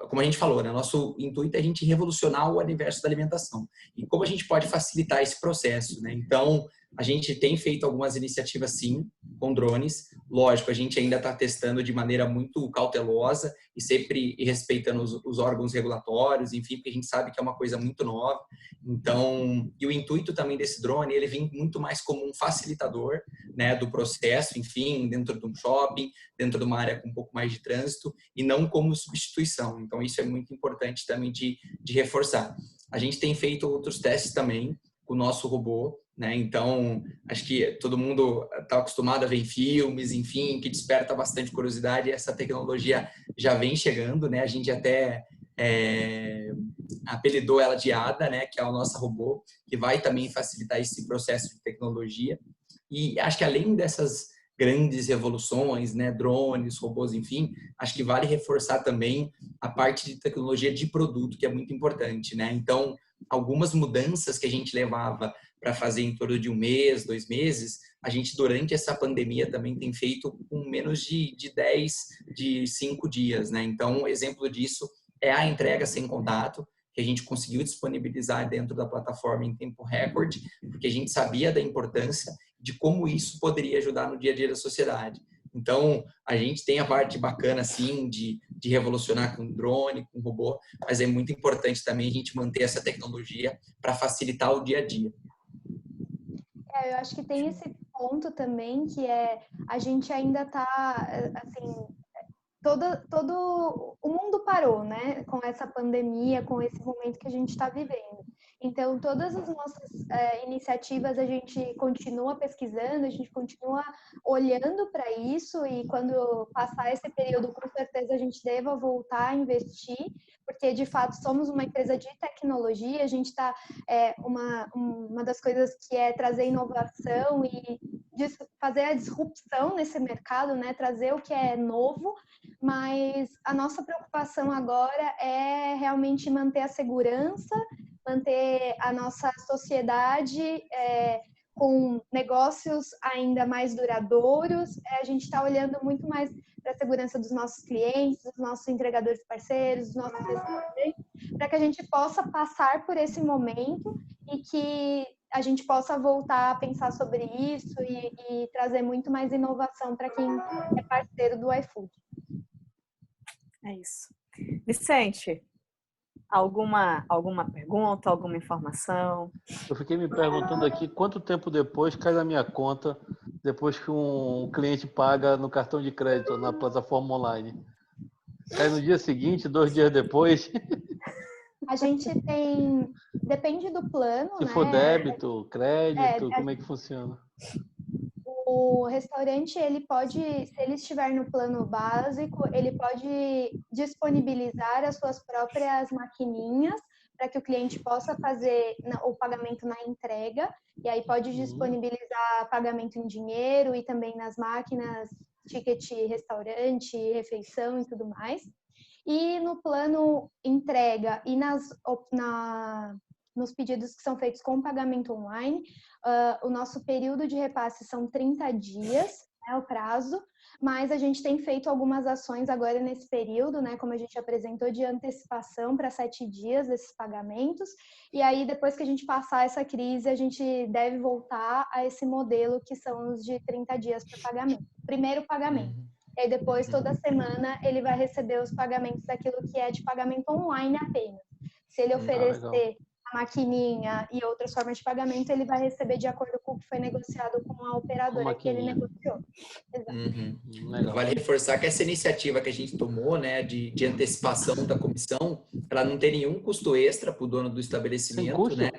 como a gente falou, né, nosso intuito é a gente revolucionar o universo da alimentação. E como a gente pode facilitar esse processo, né? Então, A gente tem feito algumas iniciativas, sim, com drones. Lógico, a gente ainda está testando de maneira muito cautelosa e sempre respeitando os órgãos regulatórios, enfim, porque a gente sabe que é uma coisa muito nova. Então, e o intuito também desse drone, ele vem muito mais como um facilitador, né, do processo, enfim, dentro de um shopping, dentro de uma área com um pouco mais de trânsito, e não como substituição. Então, isso é muito importante também de reforçar. A gente tem feito outros testes também com o nosso robô, né? Então, acho que todo mundo está acostumado a ver em filmes, enfim, que desperta bastante curiosidade. Essa tecnologia já vem chegando, né? A gente até apelidou ela de ADA, né? Que é o nosso robô, que vai também facilitar esse processo de tecnologia. E acho que além dessas grandes revoluções, né? Drones, robôs, enfim, acho que vale reforçar também a parte de tecnologia de produto, que é muito importante, né? Então, algumas mudanças que a gente levava para fazer em torno de 1 mês, 2 meses, a gente durante essa pandemia também tem feito com menos de 10, de 5 dias, né? Então, exemplo disso é a entrega sem contato, que a gente conseguiu disponibilizar dentro da plataforma em tempo recorde, porque a gente sabia da importância de como isso poderia ajudar no dia a dia da sociedade. Então, a gente tem a parte bacana, assim, de revolucionar com drone, com robô, mas é muito importante também a gente manter essa tecnologia para facilitar o dia a dia. Eu acho que tem esse ponto também, que a gente ainda está, assim, todo o mundo parou, né, com essa pandemia, com esse momento que a gente está vivendo. Então, todas as nossas iniciativas a gente continua pesquisando, a gente continua olhando para isso, e quando passar esse período, com certeza a gente deva voltar a investir, porque de fato somos uma empresa de tecnologia, a gente está, uma das coisas que é trazer inovação e fazer a disrupção nesse mercado, né, trazer o que é novo, mas a nossa preocupação agora é realmente manter a segurança, manter a nossa sociedade com negócios ainda mais duradouros. A gente está olhando muito mais para a segurança dos nossos clientes, dos nossos entregadores parceiros, dos nossos restaurantes, para que a gente possa passar por esse momento e que a gente possa voltar a pensar sobre isso e trazer muito mais inovação para quem é parceiro do iFood. É isso. Vicente, alguma pergunta, alguma informação? Eu fiquei me perguntando aqui quanto tempo depois cai na minha conta, depois que um cliente paga no cartão de crédito na plataforma online. Cai no dia seguinte, 2 dias depois? A gente tem... Depende do plano, Se né? for débito, crédito, como é que funciona? O restaurante, ele pode, se ele estiver no plano básico, ele pode disponibilizar as suas próprias maquininhas para que o cliente possa fazer o pagamento na entrega, e aí pode disponibilizar pagamento em dinheiro e também nas máquinas, ticket restaurante, refeição e tudo mais. E no plano entrega e nos pedidos que são feitos com pagamento online, o nosso período de repasse são 30 dias, é o prazo, mas a gente tem feito algumas ações agora nesse período, né, como a gente apresentou, de antecipação para 7 dias desses pagamentos, e aí depois que a gente passar essa crise, a gente deve voltar a esse modelo que são os de 30 dias para pagamento. Primeiro pagamento. E aí depois, toda semana, ele vai receber os pagamentos daquilo que é de pagamento online apenas. Se ele oferecer a maquininha e outras formas de pagamento, ele vai receber de acordo com o que foi negociado com a operadora que ele negociou. Exato. Vale reforçar que essa iniciativa que a gente tomou, né, de antecipação da comissão, ela não tem nenhum custo extra para o dono do estabelecimento, né?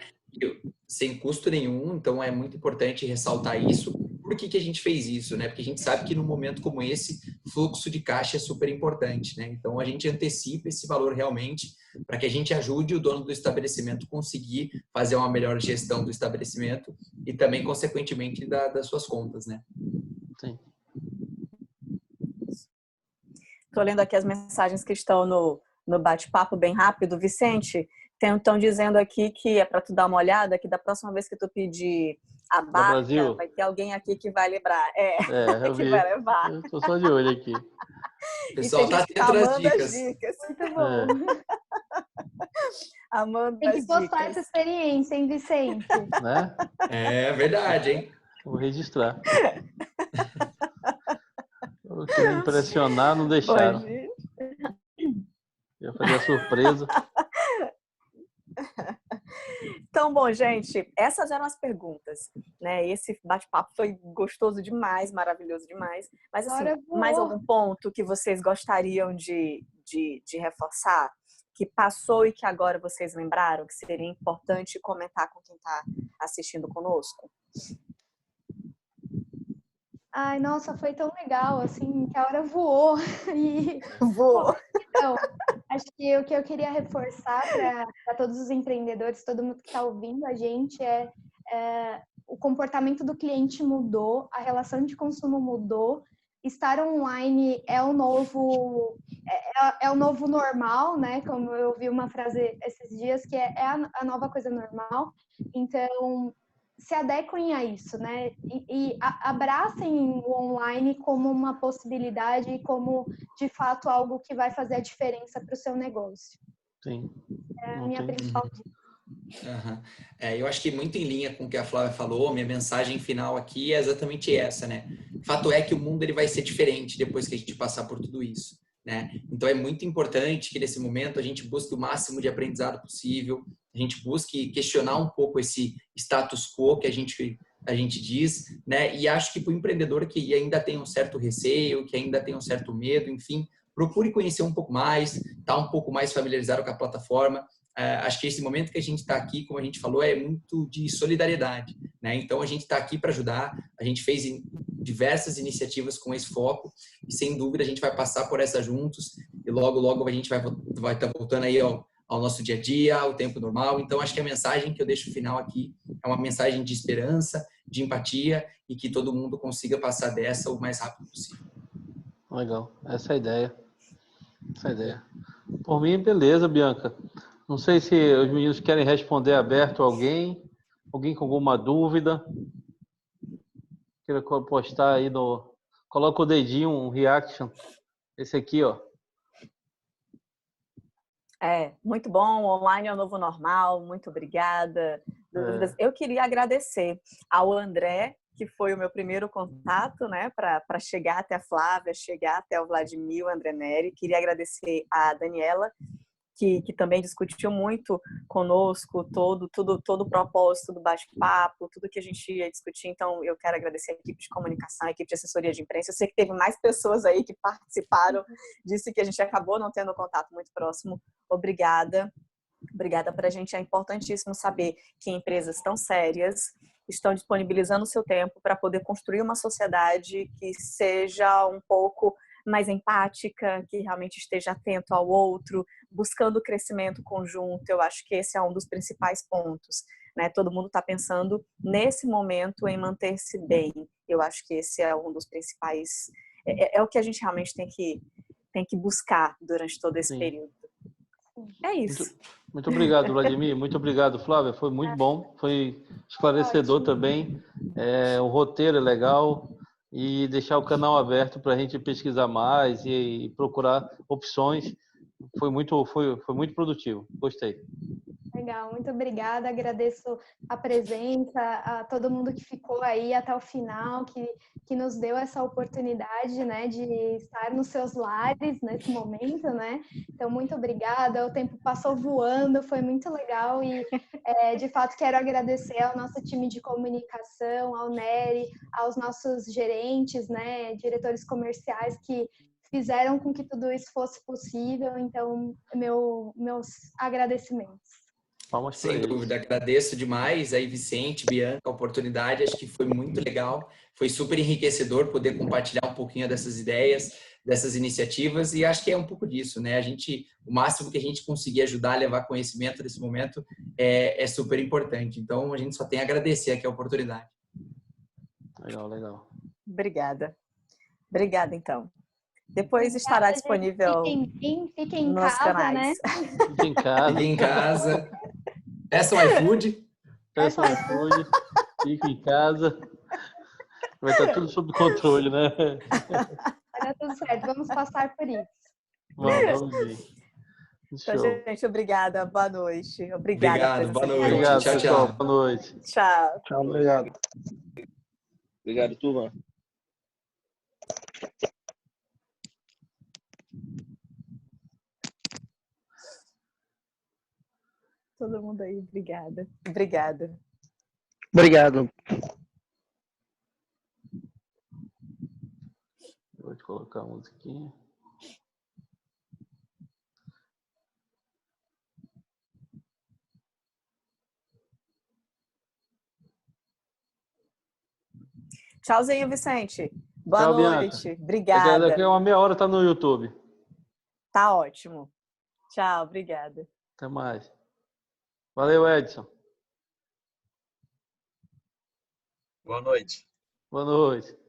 Sem custo nenhum, então é muito importante ressaltar isso. Por que a gente fez isso, né? Porque a gente sabe que num momento como esse, fluxo de caixa é super importante, né? Então a gente antecipa esse valor realmente para que a gente ajude o dono do estabelecimento a conseguir fazer uma melhor gestão do estabelecimento e também, consequentemente, das suas contas, né? Sim. Estou lendo aqui as mensagens que estão no bate-papo bem rápido. Vicente, estão dizendo aqui que é para tu dar uma olhada, que da próxima vez que tu pedir a barca, vai ter alguém aqui que vai lembrar. Eu que vi. Vai levar. Eu tô só de olho aqui. O pessoal tá dentro das dicas. Muito bom. Amando Tem que as postar dicas. essa experiência, hein, Vicente? Né? É verdade, hein? Vou registrar. Eu queria impressionar, não deixaram. Hoje. Ia fazer a surpresa. Então, bom, gente, essas eram as perguntas, né? Esse bate-papo foi gostoso demais, maravilhoso demais. Mas, assim, Agora voou. mais algum ponto que vocês gostariam de reforçar? Que passou e que agora vocês lembraram que seria importante comentar com quem está assistindo conosco? Ai, nossa, foi tão legal, assim, que a hora voou. E, Vou. então, acho que o que eu queria reforçar para todos os empreendedores, todo mundo que está ouvindo a gente, é o comportamento do cliente mudou, a relação de consumo mudou. Estar online é o novo normal, né? Como eu ouvi uma frase esses dias, que é a nova coisa normal. Então, se adequem a isso, né? E abracem o online como uma possibilidade e como, de fato, algo que vai fazer a diferença para o seu negócio. Sim. É a Não minha tem- principal dica. Aham. Eu acho que muito em linha com o que a Flávia falou, minha mensagem final aqui é exatamente essa, né? Fato é que o mundo ele vai ser diferente depois que a gente passar por tudo isso, né? Então é muito importante que nesse momento a gente busque o máximo de aprendizado possível, a gente busque questionar um pouco esse status quo que a gente diz, né? E acho que para o empreendedor que ainda tem um certo receio, que ainda tem um certo medo, enfim, procure conhecer um pouco mais, tá um pouco mais familiarizado com a plataforma. Acho que esse momento que a gente está aqui, como a gente falou, é muito de solidariedade, né? Então a gente está aqui para ajudar. A gente fez diversas iniciativas com esse foco e sem dúvida a gente vai passar por essa juntos e logo a gente vai estar voltando aí ao nosso dia a dia, ao tempo normal. Então acho que a mensagem que eu deixo final aqui é uma mensagem de esperança, de empatia e que todo mundo consiga passar dessa o mais rápido possível. Legal. Essa é a ideia. Por mim, beleza, Bianca. Não sei se os meninos querem responder aberto a alguém com alguma dúvida. Queira postar aí no... Coloca o dedinho, um reaction. Esse aqui, ó. Muito bom. Online é o novo normal. Muito obrigada. Dúvidas? Eu queria agradecer ao André, que foi o meu primeiro contato, né, para chegar até a Flávia, chegar até o Vladimir, o André Neri. Queria agradecer a Daniela, que também discutiu muito conosco todo o propósito do bate-papo, tudo que a gente ia discutir. Então, eu quero agradecer a equipe de comunicação, a equipe de assessoria de imprensa. Eu sei que teve mais pessoas aí que participaram disso que a gente acabou não tendo contato muito próximo. Obrigada. Obrigada. Para a gente é importantíssimo saber que empresas tão sérias estão disponibilizando o seu tempo para poder construir uma sociedade que seja um pouco mais empática, que realmente esteja atento ao outro, buscando o crescimento conjunto. Eu acho que esse é um dos principais pontos, né? Todo mundo está pensando nesse momento em manter-se bem. Eu acho que esse é um dos principais, é o que a gente realmente tem que buscar durante todo esse período. É isso. Muito obrigado, Vladimir. Muito obrigado, Flávia. Foi muito bom. Foi esclarecedor também. O roteiro é legal. E deixar o canal aberto para a gente pesquisar mais e procurar opções. Foi muito produtivo. Gostei. Legal, muito obrigada. Agradeço a presença, a todo mundo que ficou aí até o final, que nos deu essa oportunidade, né, de estar nos seus lares nesse momento, né? Então, muito obrigada. O tempo passou voando, foi muito legal e, de fato, quero agradecer ao nosso time de comunicação, ao Nery, aos nossos gerentes, né, diretores comerciais que fizeram com que tudo isso fosse possível. Então, meus agradecimentos. Sem dúvida, agradeço demais aí, Vicente, Bianca, a oportunidade, acho que foi muito legal, foi super enriquecedor poder compartilhar um pouquinho dessas ideias, dessas iniciativas e acho que é um pouco disso, né? O máximo que a gente conseguir ajudar a levar conhecimento nesse momento é super importante, então a gente só tem a agradecer aqui a oportunidade. Legal. Obrigada, então. Depois estará disponível. Fiquem em casa, canais. né? Fiquem em casa. Peça um iFood. Fique em casa. Vai estar tudo sob controle, né? Vai dar tudo certo. Vamos passar por isso. Vamos ver. Então, Show. gente, obrigada. Boa noite. Obrigada. Obrigado, boa noite. Obrigado, Tchau, pessoal. tchau. Boa noite. Tchau. Tchau, obrigado. Obrigado, turma. Todo mundo aí, obrigada. Obrigada. Obrigado. Vou te colocar a musiquinha. Tchauzinho, Vicente. Boa Tchau, noite. Bianca. Obrigada. Daqui a uma meia hora tá no YouTube. Tá ótimo. Tchau, obrigada. Até mais. Valeu, Edson. Boa noite. Boa noite.